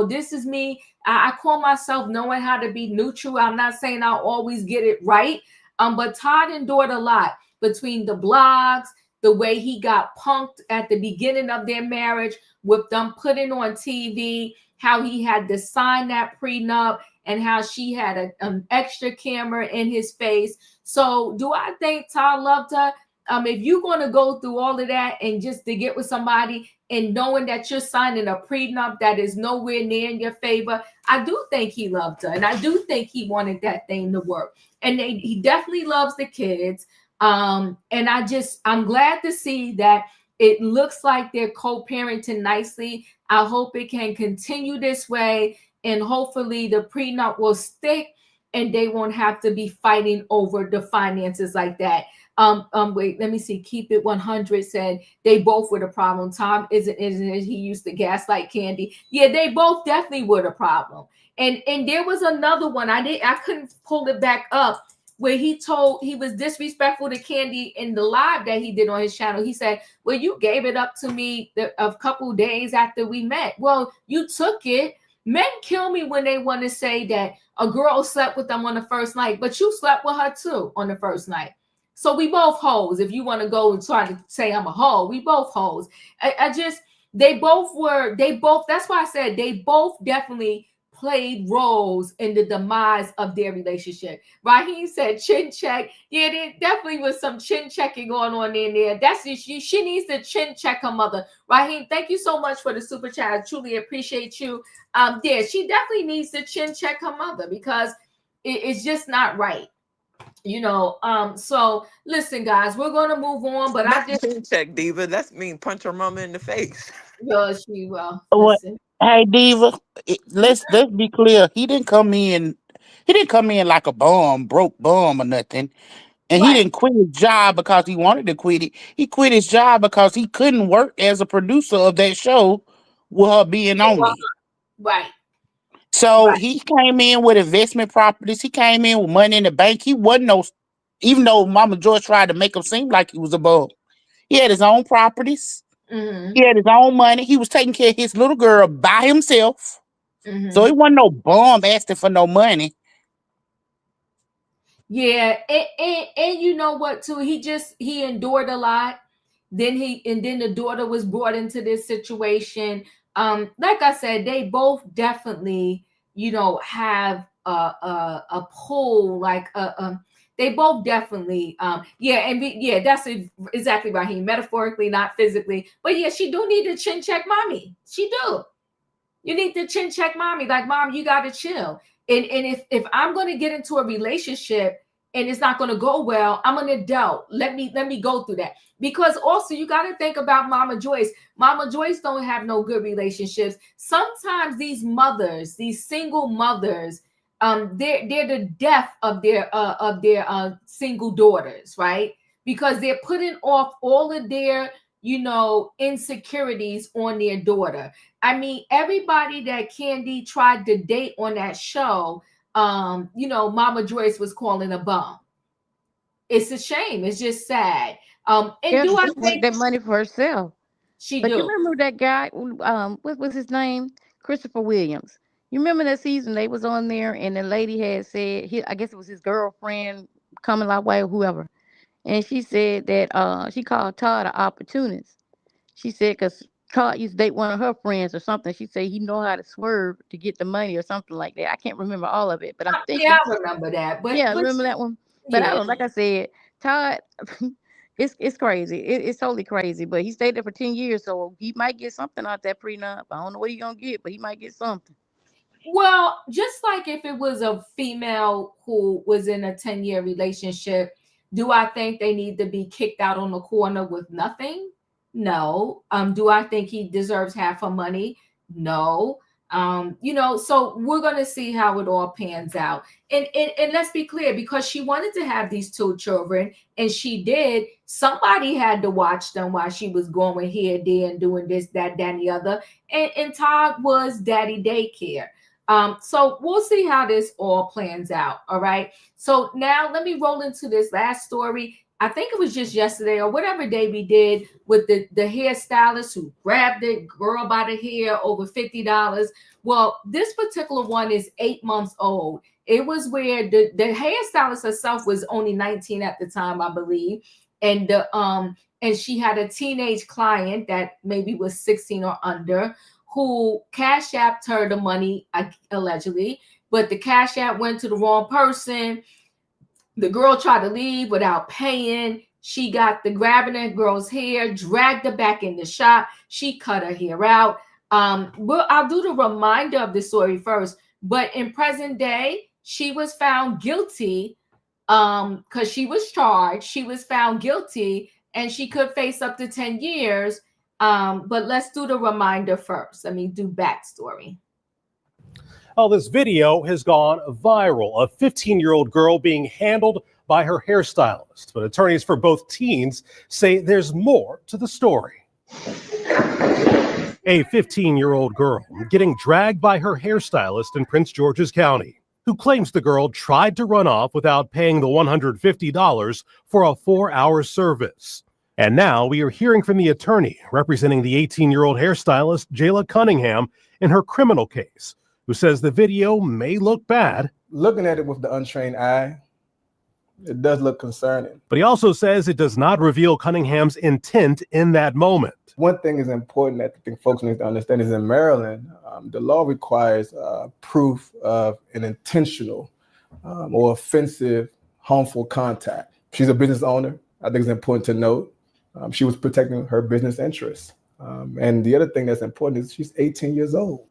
This is me. I call myself knowing how to be neutral. I'm not saying I'll always get it right. But Todd endured a lot between the blogs, the way he got punked at the beginning of their marriage with them putting on TV, how he had to sign that prenup, and how she had an extra camera in his face. So do I think Todd loved her? If you're going to go through all of that and just to get with somebody and knowing that you're signing a prenup that is nowhere near in your favor, I do think he loved her. And I do think he wanted that thing to work. And he definitely loves the kids. And I'm glad to see that it looks like they're co-parenting nicely. I hope it can continue this way. And hopefully the prenup will stick and they won't have to be fighting over the finances like that. Wait, let me see. Keep it 100 said they both were the problem. Tom isn't he used to gaslight Kandi. Yeah, they both definitely were the problem. And there was another one. I couldn't pull it back up where he was disrespectful to Kandi in the live that he did on his channel. He said, well, you gave it up to me a couple days after we met. Well, you took it. Men kill me when they want to say that a girl slept with them on the first night, but you slept with her too on the first night. So we both hoes. If you want to go and try to say I'm a hoe, we both hoes. They both, that's why I said they both definitely played roles in the demise of their relationship. Raheem said chin check. Yeah, there definitely was some chin checking going on in there. She needs to chin check her mother. Raheem, thank you so much for the super chat. I truly appreciate you. She definitely needs to chin check her mother because it's just not right. So listen, guys, we're gonna move on. But I just chin check Diva. That's mean punch her mama in the face. Yeah, she will. Listen. Hey Diva, let's be clear. He didn't come in like a broke bum or nothing. And He didn't quit his job because he wanted to quit it. He quit his job because he couldn't work as a producer of that show with her being on it. Right. So he came in with investment properties. He came in with money in the bank. He wasn't even though Mama Joy tried to make him seem like he was a bum. He had his own properties. Mm-hmm. He had his own money. He was taking care of his little girl by himself. Mm-hmm. So he wasn't no bum asking for no money. Yeah, and you know what too? He endured a lot. Then the daughter was brought into this situation. Like I said, they both definitely, have a pull, they both definitely, that's exactly right. He metaphorically, not physically, but yeah, she do need to chin check mommy. She do. You need to chin check mommy. Like, mom, you got to chill. And if I'm going to get into a relationship and it's not going to go well, I'm an adult. Let me go through that. Because also you got to think about Mama Joyce. Mama Joyce don't have no good relationships. Sometimes these mothers, these single mothers, they're the death of their single daughters, right? Because they're putting off all of their insecurities on their daughter. I mean, everybody that Kandi tried to date on that show, Mama Joyce was calling a bum. It's a shame. It's just sad. And do I take that money for herself? But you remember that guy? What was his name? Christopher Williams. You remember that season they was on there, and the lady had said, I guess it was his girlfriend, coming like way or whoever, and she said that she called Todd an opportunist. She said because Todd used to date one of her friends or something. She said he know how to swerve to get the money or something like that. I can't remember all of it, but I'm thinking. Yeah, I remember that. But remember that one. But I don't. Like I said, Todd, it's crazy. It's totally crazy. But he stayed there for 10 years, so he might get something out that prenup. I don't know what he's gonna get, but he might get something. Well, just like if it was a female who was in a 10-year relationship, do I think they need to be kicked out on the corner with nothing? No. Do I think he deserves half her money? No. So we're gonna see how it all pans out. And let's be clear, because she wanted to have these two children, and she did, somebody had to watch them while she was going here, there, and doing this, that, and the other. And Todd was daddy daycare. So we'll see how this all plans out. All right. So now let me roll into this last story. I think it was just yesterday or whatever day we did with the hairstylist who grabbed the girl by the hair over $50. Well, this particular one is 8 months old. It was where the hairstylist herself was only 19 at the time, I believe. And and she had a teenage client that maybe was 16 or under who cash apped her the money, allegedly, but the cash app went to the wrong person. The girl tried to leave without paying. She got the grabbing that girl's hair, dragged her back in the shop. She cut her hair out. Well, I'll do the reminder of the story first. But in present day, she was found guilty because she was charged. She was found guilty and she could face up to 10 years. But let's do the reminder first. Let me do backstory. Oh, this video has gone viral. A 15-year-old girl being handled by her hairstylist. But attorneys for both teens say there's more to the story. A 15-year-old girl getting dragged by her hairstylist in Prince George's County, who claims the girl tried to run off without paying the $150 for a 4-hour service. And now we are hearing from the attorney representing the 18-year-old hairstylist, Jayla Cunningham, in her criminal case, who says the video may look bad. Looking at it with the untrained eye, it does look concerning. But he also says it does not reveal Cunningham's intent in that moment. One thing is important that I think folks need to understand is in Maryland, the law requires proof of an intentional or offensive, harmful contact. She's a business owner. I think it's important to note she was protecting her business interests. And the other thing that's important is she's 18 years old.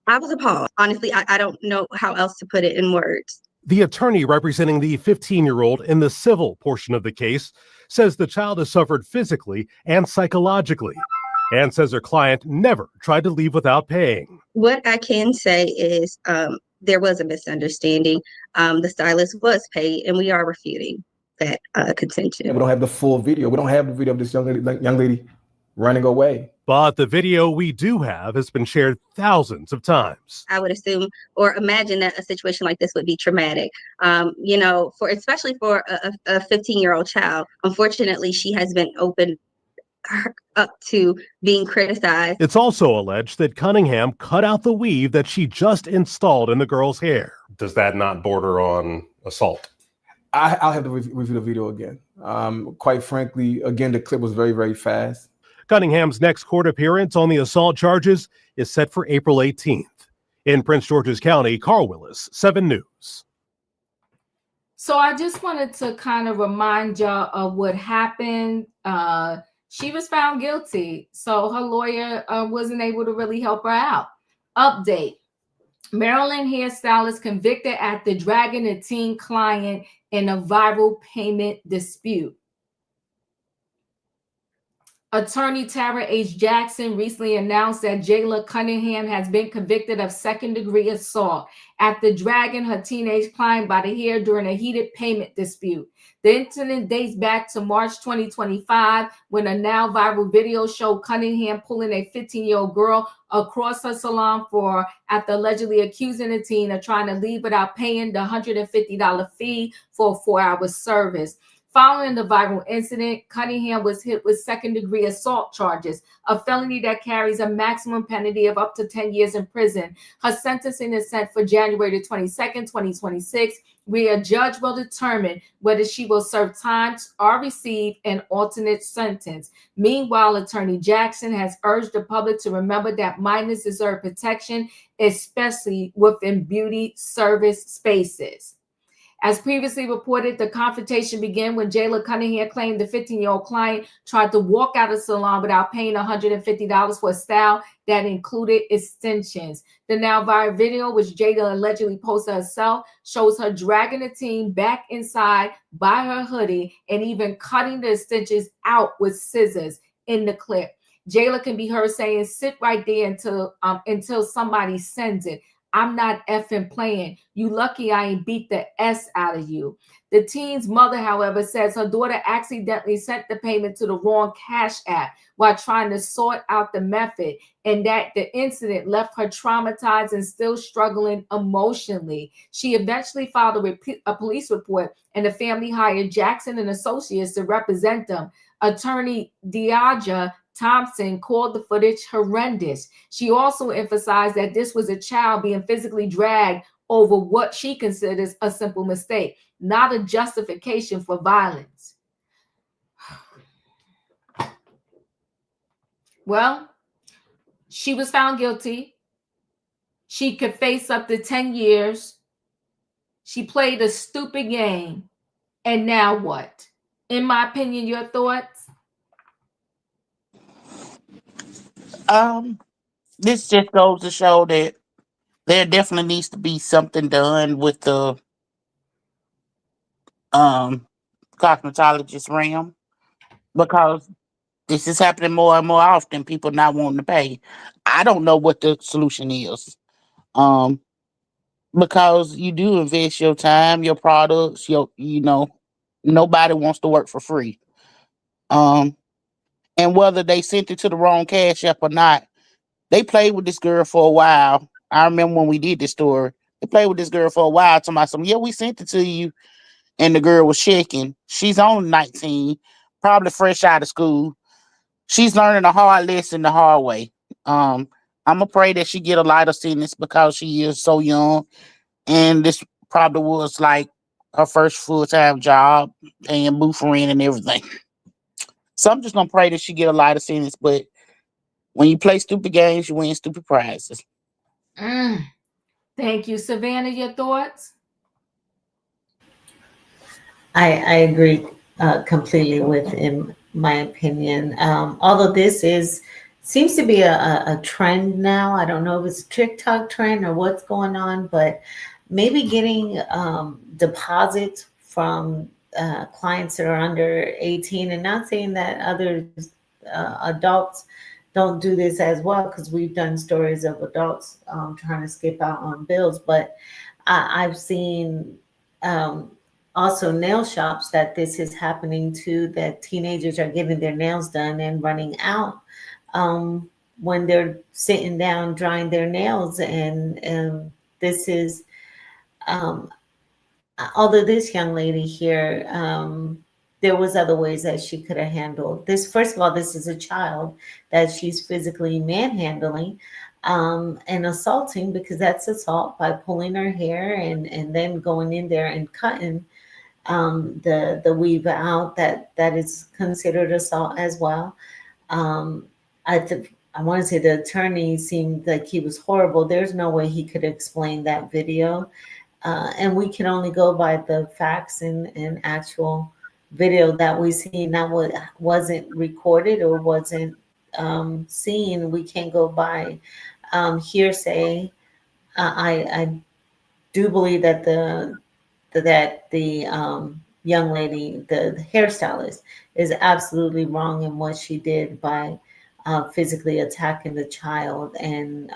I was appalled. Honestly, I don't know how else to put it in words. The attorney representing the 15-year-old in the civil portion of the case says the child has suffered physically and psychologically, and says her client never tried to leave without paying. What I can say is there was a misunderstanding. The stylist was paid, and we are refuting that contention. We don't have the full video. We don't have the video of this young lady running away. But the video we do have has been shared thousands of times. I would assume or imagine that a situation like this would be traumatic, especially for a 15-year-old child. Unfortunately, she has been opened up to being criticized. It's also alleged that Cunningham cut out the weave that she just installed in the girl's hair. Does that not border on assault? I'll have to review the video again. Quite frankly, again, the clip was very, very fast. Cunningham's next court appearance on the assault charges is set for April 18th. In Prince George's County, Carl Willis, 7 News. So I just wanted to kind of remind y'all of what happened. She was found guilty, so her lawyer wasn't able to really help her out. Update. Maryland hairstylist convicted after dragging a teen client in a viral payment dispute. Attorney Tara H. Jackson recently announced that Jayla Cunningham has been convicted of second-degree assault after dragging her teenage client by the hair during a heated payment dispute. The incident dates back to March 2025, when a now viral video showed Cunningham pulling a 15-year-old girl across her salon floor after allegedly accusing the teen of trying to leave without paying the $150 fee for a 4-hour service. Following the viral incident, Cunningham was hit with second-degree assault charges, a felony that carries a maximum penalty of up to 10 years in prison. Her sentencing is set for January 22nd, 2026, where a judge will determine whether she will serve time or receive an alternate sentence. Meanwhile, Attorney Jackson has urged the public to remember that minors deserve protection, especially within beauty service spaces. As previously reported, the confrontation began when Jayla Cunningham claimed the 15-year-old client tried to walk out of the salon without paying $150 for a style that included extensions. The now viral video, which Jayla allegedly posted herself, shows her dragging the teen back inside by her hoodie and even cutting the extensions out with scissors in the clip. Jayla can be heard saying, "Sit right there until somebody sends it. I'm not effing playing. You lucky I ain't beat the S out of you." The teen's mother, however, says her daughter accidentally sent the payment to the wrong cash app while trying to sort out the method, and that the incident left her traumatized and still struggling emotionally. She eventually filed a police report, and the family hired Jackson and Associates to represent them. Attorney Deaja Thompson called the footage horrendous. She also emphasized that this was a child being physically dragged over what she considers a simple mistake, not a justification for violence. Well, she was found guilty. She could face up to 10 years. She played a stupid game. And now what? In my opinion, your thoughts? This just goes to show that there definitely needs to be something done with the cosmetologist realm, because this is happening more and more often. People not wanting to pay. I don't know what the solution is. Um, because you do invest your time, your products, nobody wants to work for free. Um, and whether they sent it to the wrong cash app or not, they played with this girl for a while. I remember when we did this story, they played with this girl for a while, talking about some, yeah, we sent it to you, and the girl was checking. She's only 19, probably fresh out of school. She's learning a hard lesson the hard way. Um, I'm gonna pray that she get a lighter sentence because she is so young, and this probably was like her first full time job, paying booth rent and everything. So I'm just gonna pray that she get a lighter sentence. But when you play stupid games, you win stupid prizes. Thank you, Savannah. Your thoughts? I agree completely with, in my opinion. Although this seems to be a trend now. I don't know if it's a TikTok trend or what's going on, but maybe getting deposits from clients that are under 18, and not saying that other adults don't do this as well, because we've done stories of adults trying to skip out on bills, but I've seen also nail shops that this is happening to, that teenagers are getting their nails done and running out when they're sitting down drying their nails. And this is, although this young lady here, there was other ways that she could have handled this. First of all, this is a child that she's physically manhandling and assaulting, because that's assault, by pulling her hair and then going in there and cutting the weave out. That is considered assault as well. I want to say the attorney seemed like he was horrible. There's no way he could explain that video. And we can only go by the facts and actual video that we seen that wasn't recorded or wasn't seen. We can't go by hearsay. I do believe that the young lady, the hairstylist, is absolutely wrong in what she did by physically attacking the child and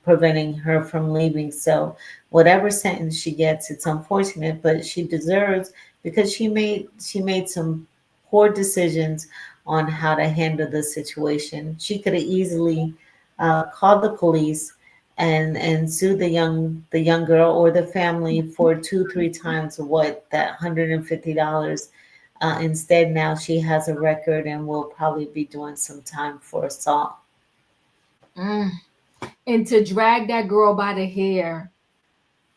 preventing her from leaving. So whatever sentence she gets, it's unfortunate, but she deserves, because she made some poor decisions on how to handle the situation. She could have easily called the police and sue the young girl or the family for 2-3 times what that $150. Instead, now she has a record and will probably be doing some time for assault. And to drag that girl by the hair,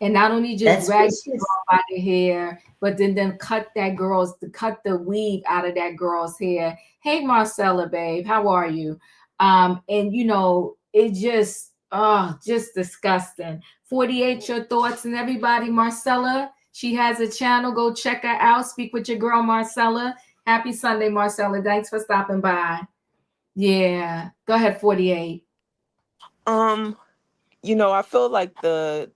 and not only just drag the girl by the hair, but then cut the weave out of that girl's hair. Hey, Marcella, babe, how are you? And it just disgusting. 48, your thoughts, and everybody. Marcella, she has a channel. Go check her out. Speak with your girl, Marcella. Happy Sunday, Marcella. Thanks for stopping by. Yeah, go ahead, 48. I feel like the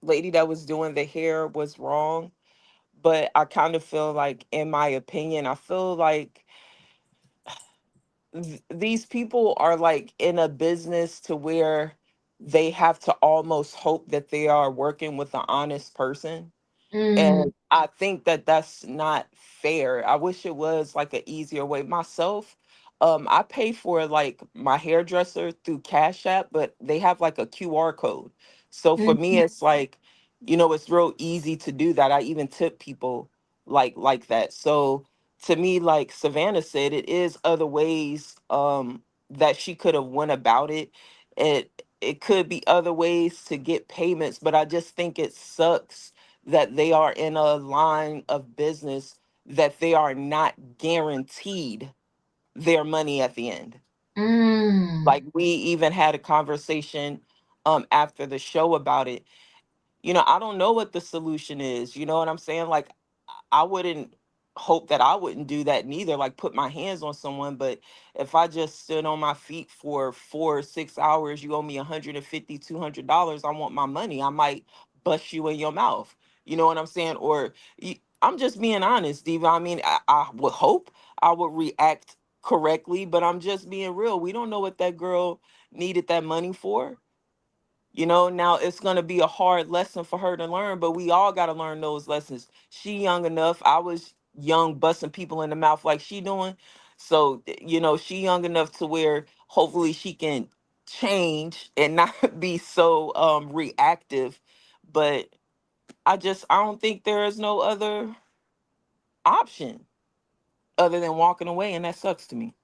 lady that was doing the hair was wrong, but I kind of feel like, in my opinion, I feel like these people are like in a business to where they have to almost hope that they are working with an honest person. And I think that that's not fair. I wish it was like an easier way. Myself, I pay for like my hairdresser through Cash App, but they have like a QR code. So for me, it's like, it's real easy to do that. I even tip people like that. So to me, like Savannah said, it is other ways that she could have went about it. It could be other ways to get payments, but I just think it sucks that they are in a line of business that they are not guaranteed their money at the end. Like we even had a conversation after the show about it. I don't know what the solution is. You know what I'm saying? Like, I wouldn't hope that I wouldn't do that neither, like put my hands on someone. But if I just stood on my feet for 4 or 6 hours, you owe me $150, $200, I want my money. I might bust you in your mouth. You know what I'm saying? Or I'm just being honest, Diva. I mean, I would hope I would react correctly, but I'm just being real. We don't know what that girl needed that money for. Now it's going to be a hard lesson for her to learn, but we all got to learn those lessons. She young enough. I was young, busting people in the mouth like she doing. So, she young enough to where hopefully she can change and not be so reactive. But I don't think there is no other option other than walking away. And that sucks to me.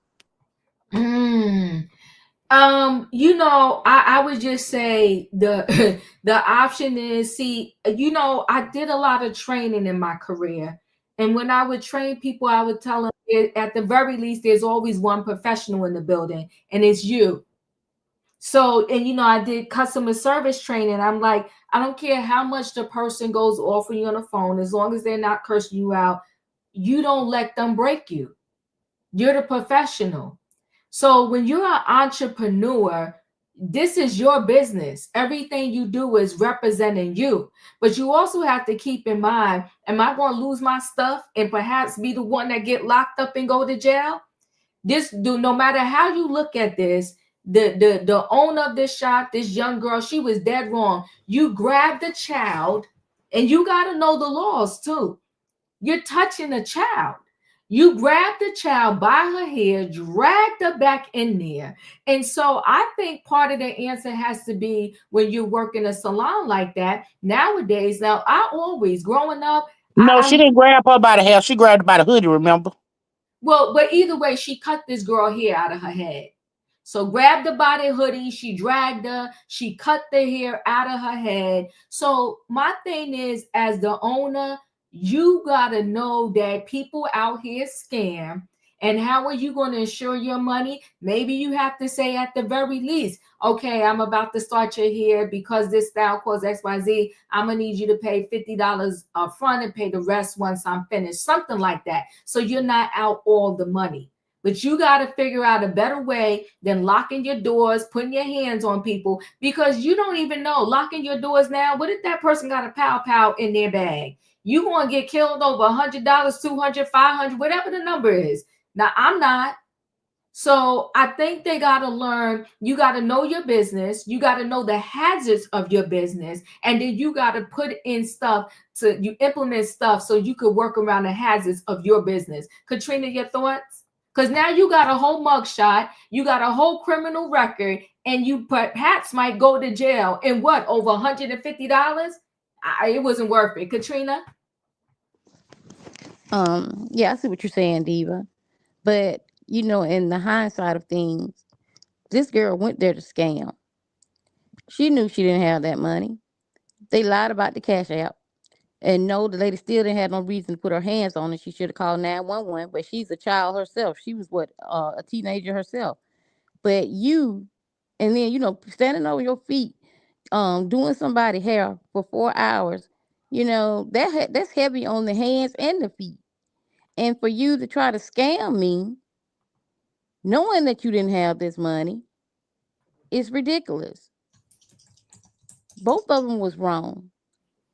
I would just say the the option is, see, I did a lot of training in my career. And when I would train people, I would tell them at the very least, there's always one professional in the building, and it's you. So, and I did customer service training. I'm like, I don't care how much the person goes off on you on the phone, as long as they're not cursing you out, you don't let them break you. You're the professional. So when you're an entrepreneur, this is your business. Everything you do is representing you. But you also have to keep in mind, am I going to lose my stuff and perhaps be the one that get locked up and go to jail? No matter how you look at this, the owner of this shop, this young girl, she was dead wrong. You grabbed the child, and you got to know the laws too. You're touching a child. You grabbed the child by her hair, dragged her back in there. And so I think part of the answer has to be, when you work in a salon like that nowadays. Now, I always, growing up, No, she didn't grab her by the hair. She grabbed her by the hoodie, remember? well, but either way, she cut this girl hair out of her head. So grabbed her by the hoodie, she dragged her, she cut the hair out of her head. So my thing is, as the owner, you gotta know that people out here scam. And how are you going to ensure your money? Maybe you have to say at the very least, okay, I'm about to start your hair because this style costs XYZ. I'm going to need you to pay $50 up front and pay the rest once I'm finished. Something like that. So you're not out all the money. But you got to figure out a better way than locking your doors, putting your hands on people, because you don't even know. Locking your doors now, what if that person got a pow in their bag? You going to get killed over $100, $200, $500, whatever the number is. Now, I'm not. So I think they got to learn. You got to know your business. You got to know the hazards of your business. And then you got to put in stuff you implement stuff so you could work around the hazards of your business. Katrina, your thoughts? Because now you got a whole mugshot. You got a whole criminal record. And you perhaps might go to jail. And what, over $150? It wasn't worth it. Katrina? Yeah, I see what you're saying, Diva. But in the hindsight of things, this girl went there to scam. She knew she didn't have that money. They lied about the cash app. And no, the lady still didn't have no reason to put her hands on it. She should have called 911, but she's a child herself. She was a teenager herself. But and then, standing over your feet, doing somebody hair for 4 hours, that's heavy on the hands and the feet. And for you to try to scam me, knowing that you didn't have this money, is ridiculous. Both of them was wrong.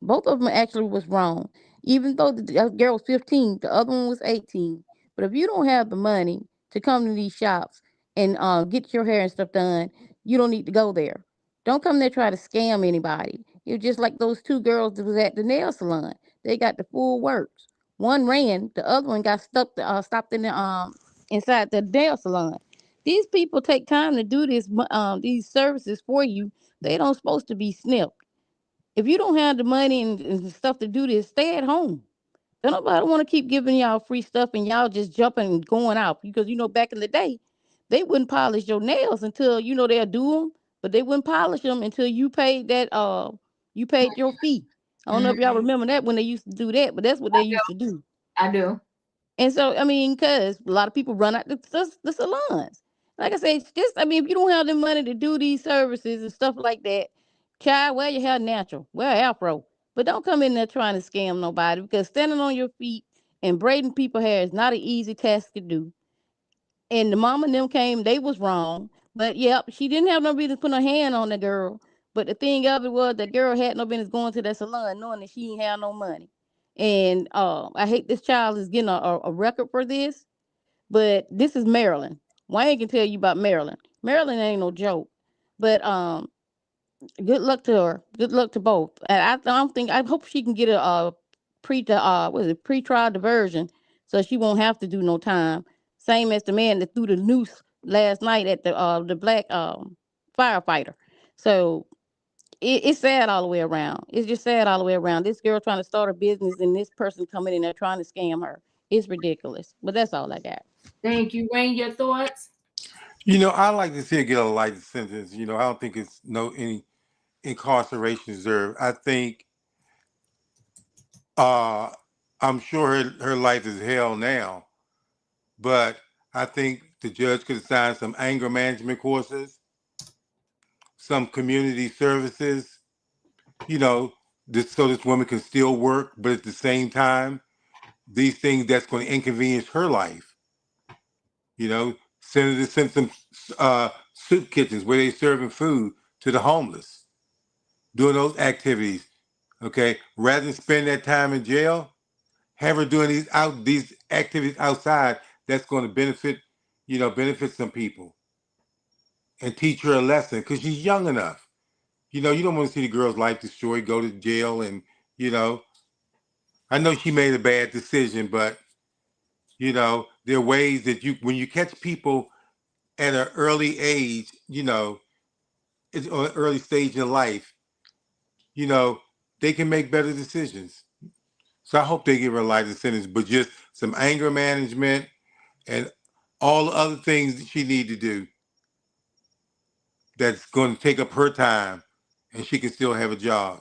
Both of them actually was wrong. Even though the girl was 15, the other one was 18. But if you don't have the money to come to these shops and get your hair and stuff done, you don't need to go there. Don't come there try to scam anybody. You're just like those two girls that was at the nail salon. They got the full works. One ran, the other one got stuck. Stopped in the inside the nail salon. These people take time to do these services for you. They don't supposed to be snipped. If you don't have the money and stuff to do this, stay at home. Don't nobody want to keep giving y'all free stuff and y'all just jumping and going out because back in the day, they wouldn't polish your nails until they'll do them, but they wouldn't polish them until you paid you paid your fee. I don't know if y'all remember that when they used to do that, but that's what they used to do. I do. And so, because a lot of people run out the salons. Like I said, if you don't have the money to do these services and stuff like that, child, wear your hair natural, wear an afro. But don't come in there trying to scam nobody because standing on your feet and braiding people's hair is not an easy task to do. And the mama and them came, they was wrong. But yep, she didn't have no reason to put her hand on the girl. But the thing of it was the girl had no business going to that salon knowing that she ain't have no money. And I hate this child is getting a record for this, but this is Maryland. Wayne can tell you about Maryland. Maryland ain't no joke. But good luck to her. Good luck to both. And I hope she can get a pre-trial diversion so she won't have to do no time. Same as the man that threw the noose last night at the black firefighter. So it's sad all the way around. It's just sad all the way around. This girl trying to start a business and this person coming in there trying to scam her. It's ridiculous. But that's all I got. Thank you, Wayne. Your thoughts? I like to see her get a light sentence. I don't think it's any incarceration deserved. I think I'm sure her life is hell now, but I think the judge could assign some anger management courses, some community services, so this woman can still work, but at the same time, these things that's going to inconvenience her life. Send some soup kitchens where they serving food to the homeless, doing those activities. Okay, rather than spend that time in jail, have her doing these activities outside. That's going to benefit some people, and teach her a lesson because she's young enough. You don't want to see the girl's life destroyed, go to jail, and I know she made a bad decision, but there are ways that when you catch people at an early age, it's on an early stage in life, they can make better decisions. So I hope they give her a lighter sentence, but just some anger management and all the other things that she need to do that's going to take up her time and she can still have a job.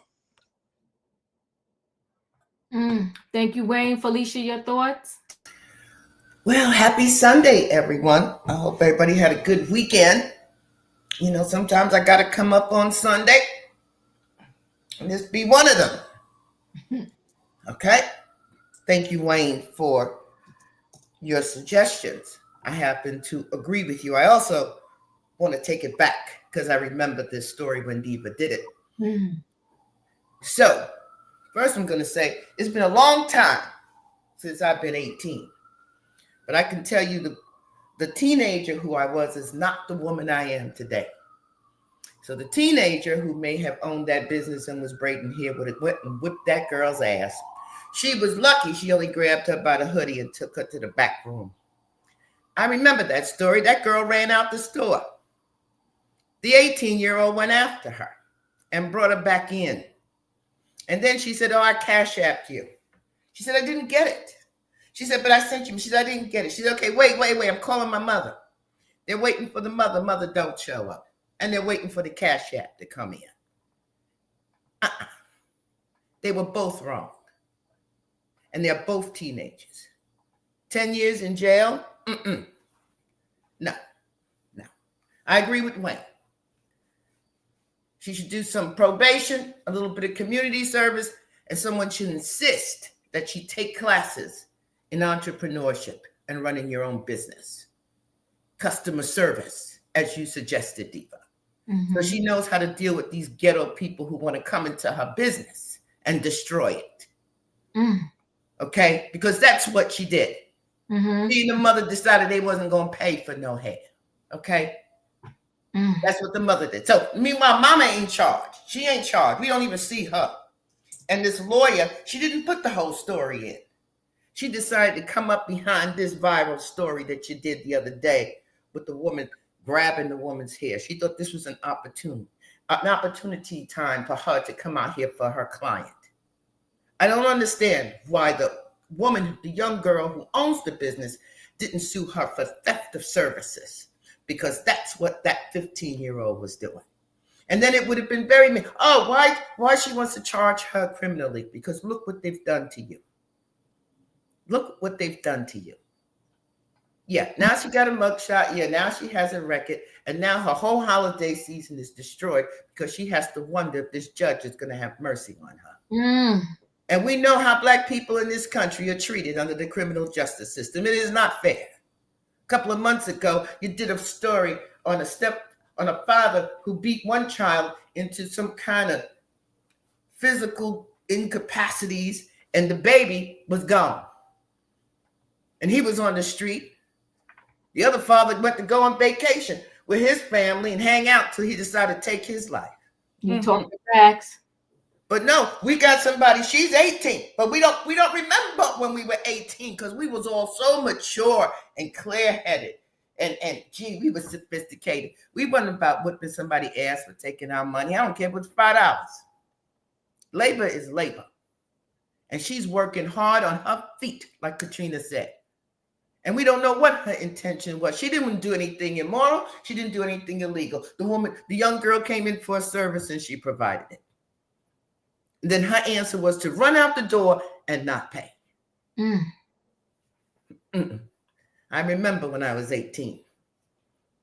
Thank you, Wayne. Felicia, your thoughts? Well, happy Sunday, everyone. I hope everybody had a good weekend. Sometimes I got to come up on Sunday and this be one of them. Okay? Thank you, Wayne, for your suggestions. I happen to agree with you. I also want to take it back because I remember this story when Diva did it. So, first I'm going to say it's been a long time since I've been 18. But I can tell you the teenager who I was is not the woman I am today. So the teenager who may have owned that business and was braiding hair would have went and whipped that girl's ass. She was lucky she only grabbed her by the hoodie and took her to the back room. I remember that story. That girl ran out the store. The 18-year-old went after her and brought her back in. And then she said, I cash apped you. She said, I didn't get it. She said, but I sent you. She said, I didn't get it. She said, okay, wait. I'm calling my mother. They're waiting for the mother. Mother don't show up. And they're waiting for the cash app to come in. They were both wrong. And they're both teenagers. 10 years in jail? No. I agree with Wayne. She should do some probation, a little bit of community service, and someone should insist that she take classes in entrepreneurship and running your own business. Customer service, as you suggested, Diva. So she knows how to deal with these ghetto people who want to come into her business and destroy it. Okay? Because that's what she did. She and the mother decided they wasn't going to pay for no hair. Okay? That's what the mother did. So meanwhile, mama ain't charged. She ain't charged. We don't even see her. And this lawyer, she didn't put the whole story in. She decided to come up behind this viral story that you did the other day with the woman grabbing the woman's hair. She thought this was an opportunity time for her to come out here for her client. I don't understand why the woman, the young girl who owns the business, didn't sue her for theft of services, because that's what that 15-year-old was doing. And then it would have been very, why she wants to charge her criminally? Because look what they've done to you. Look what they've done to you. Yeah, now she got a mugshot. Yeah, now she has a record. And now her whole holiday season is destroyed because she has to wonder if this judge is going to have mercy on her. And we know how Black people in this country are treated under the criminal justice system. It is not fair. A couple of months ago, you did a story on a father who beat one child into some kind of physical incapacities, and the baby was gone. And he was on the street. The other father went to go on vacation with his family and hang out till he decided to take his life. You talking facts. But no, we got somebody, she's 18, but we don't remember when we were 18, because we was all so mature and clear-headed. And gee, we were sophisticated. We wasn't about whipping somebody's ass for taking our money. I don't care if it's $5. Labor is labor. And she's working hard on her feet, like Katrina said. And we don't know what her intention was. She didn't do anything immoral. She didn't do anything illegal. The young girl came in for a service and she provided it. And then her answer was to run out the door and not pay. I remember when I was 18.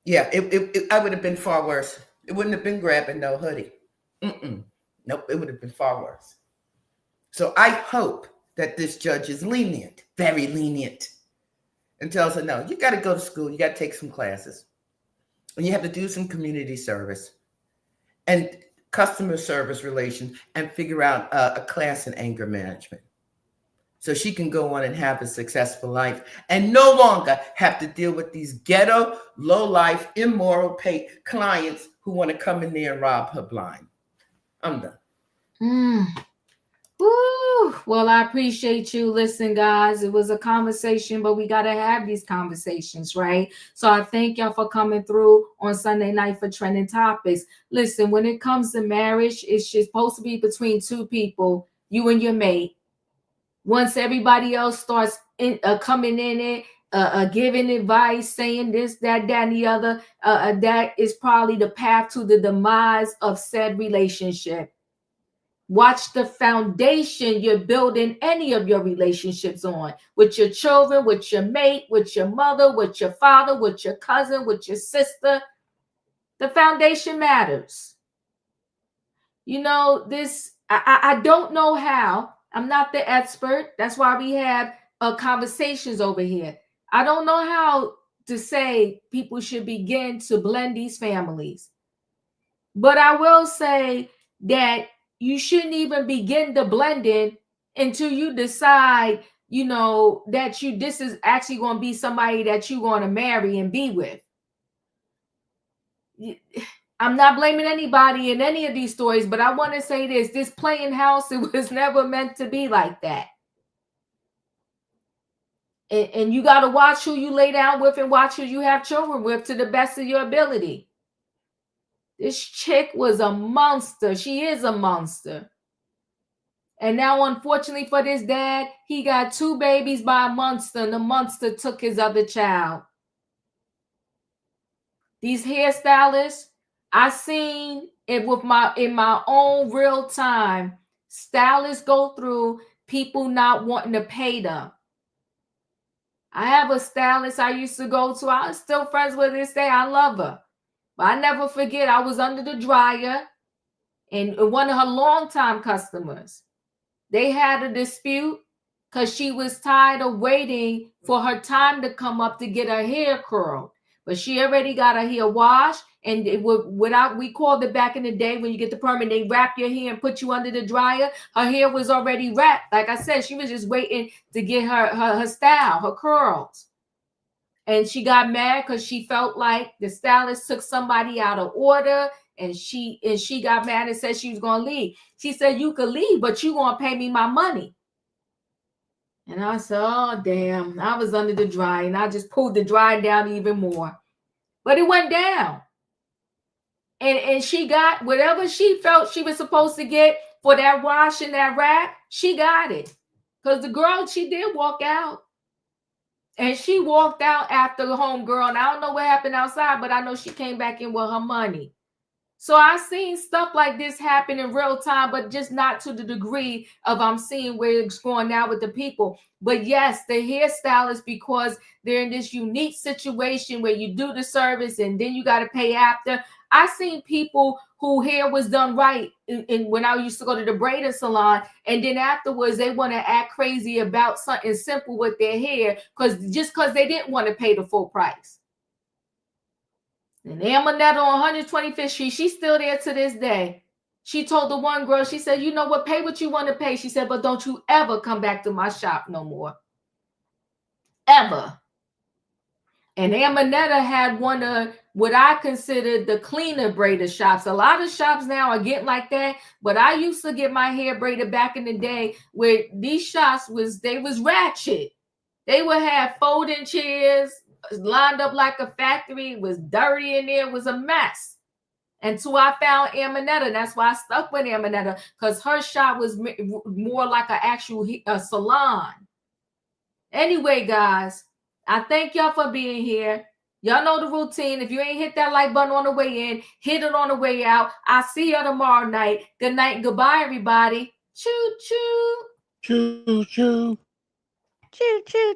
Yeah, I would have been far worse. It wouldn't have been grabbing no hoodie. Nope, it would have been far worse. So I hope that this judge is lenient, very lenient, and tells her, no, you got to go to school. You got to take some classes. And you have to do some community service and customer service relations and figure out a class in anger management. So she can go on and have a successful life and no longer have to deal with these ghetto, low-life, immoral paid clients who want to come in there and rob her blind. I'm done. Woo. Well, I appreciate you. Listen, guys, it was a conversation, but we got to have these conversations, right? So I thank y'all for coming through on Sunday night for Trending Topics. Listen, when it comes to marriage, it's just supposed to be between two people, you and your mate. Once everybody else starts coming in it, giving advice, saying this, that, and the other, that is probably the path to the demise of said relationship. Watch the foundation you're building any of your relationships on, with your children, with your mate, with your mother, with your father, with your cousin, with your sister. The foundation matters. You know, I don't know how. I'm not the expert. That's why we have conversations over here. I don't know how to say people should begin to blend these families. But I will say that you shouldn't even begin the blending until you decide, you know, that this is actually going to be somebody that you're going to marry and be with. I'm not blaming anybody in any of these stories, but I want to say this playing house, it was never meant to be like that. And you got to watch who you lay down with and watch who you have children with to the best of your ability. This chick was a monster. She is a monster. And now, unfortunately for this dad, he got 2 babies by a monster, and the monster took his other child. These hairstylists, I seen it in my own real time. Stylists go through people not wanting to pay them. I have a stylist I used to go to. I'm still friends with her this day. I love her. But I never forget, I was under the dryer, and one of her longtime customers, they had a dispute because she was tired of waiting for her time to come up to get her hair curled. But she already got her hair washed, and we called it back in the day when you get the permit, they wrap your hair and put you under the dryer. Her hair was already wrapped. Like I said, she was just waiting to get her style, her curls. And she got mad because she felt like the stylist took somebody out of order and she got mad and said she was gonna leave. She said, you could leave, but you gonna pay me my money. And I said, oh damn, I was under the dry, and I just pulled the dry down even more. But it went down. And she got whatever she felt she was supposed to get for that wash and that wrap, she got it. Because the girl, she did walk out. And she walked out after the home girl. And I don't know what happened outside, but I know she came back in with her money. So I've seen stuff like this happen in real time, but just not to the degree of I'm seeing where it's going now with the people. But yes, the hairstylist, because they're in this unique situation where you do the service and then you got to pay after. I seen people who hair was done right when I used to go to the braiding salon, and then afterwards they want to act crazy about something simple with their hair because they didn't want to pay the full price. And Amanetta on 125th Street, she's still there to this day. She told the one girl, she said, you know what, pay what you want to pay. She said, but don't you ever come back to my shop no more. Ever. And Amanetta had one of what I consider the cleaner braider shops. A lot of shops now are getting like that, but I used to get my hair braided back in the day where these shops was ratchet. They would have folding chairs lined up like a factory. It was dirty in there. It was a mess. Until I found Amanetta. That's why I stuck with Amanetta, because her shop was more like an actual salon. Anyway, guys, I thank y'all for being here. Y'all know the routine. If you ain't hit that like button on the way in, hit it on the way out. I'll see you tomorrow night. Good night and goodbye, everybody. Choo choo. Choo choo. Choo choo.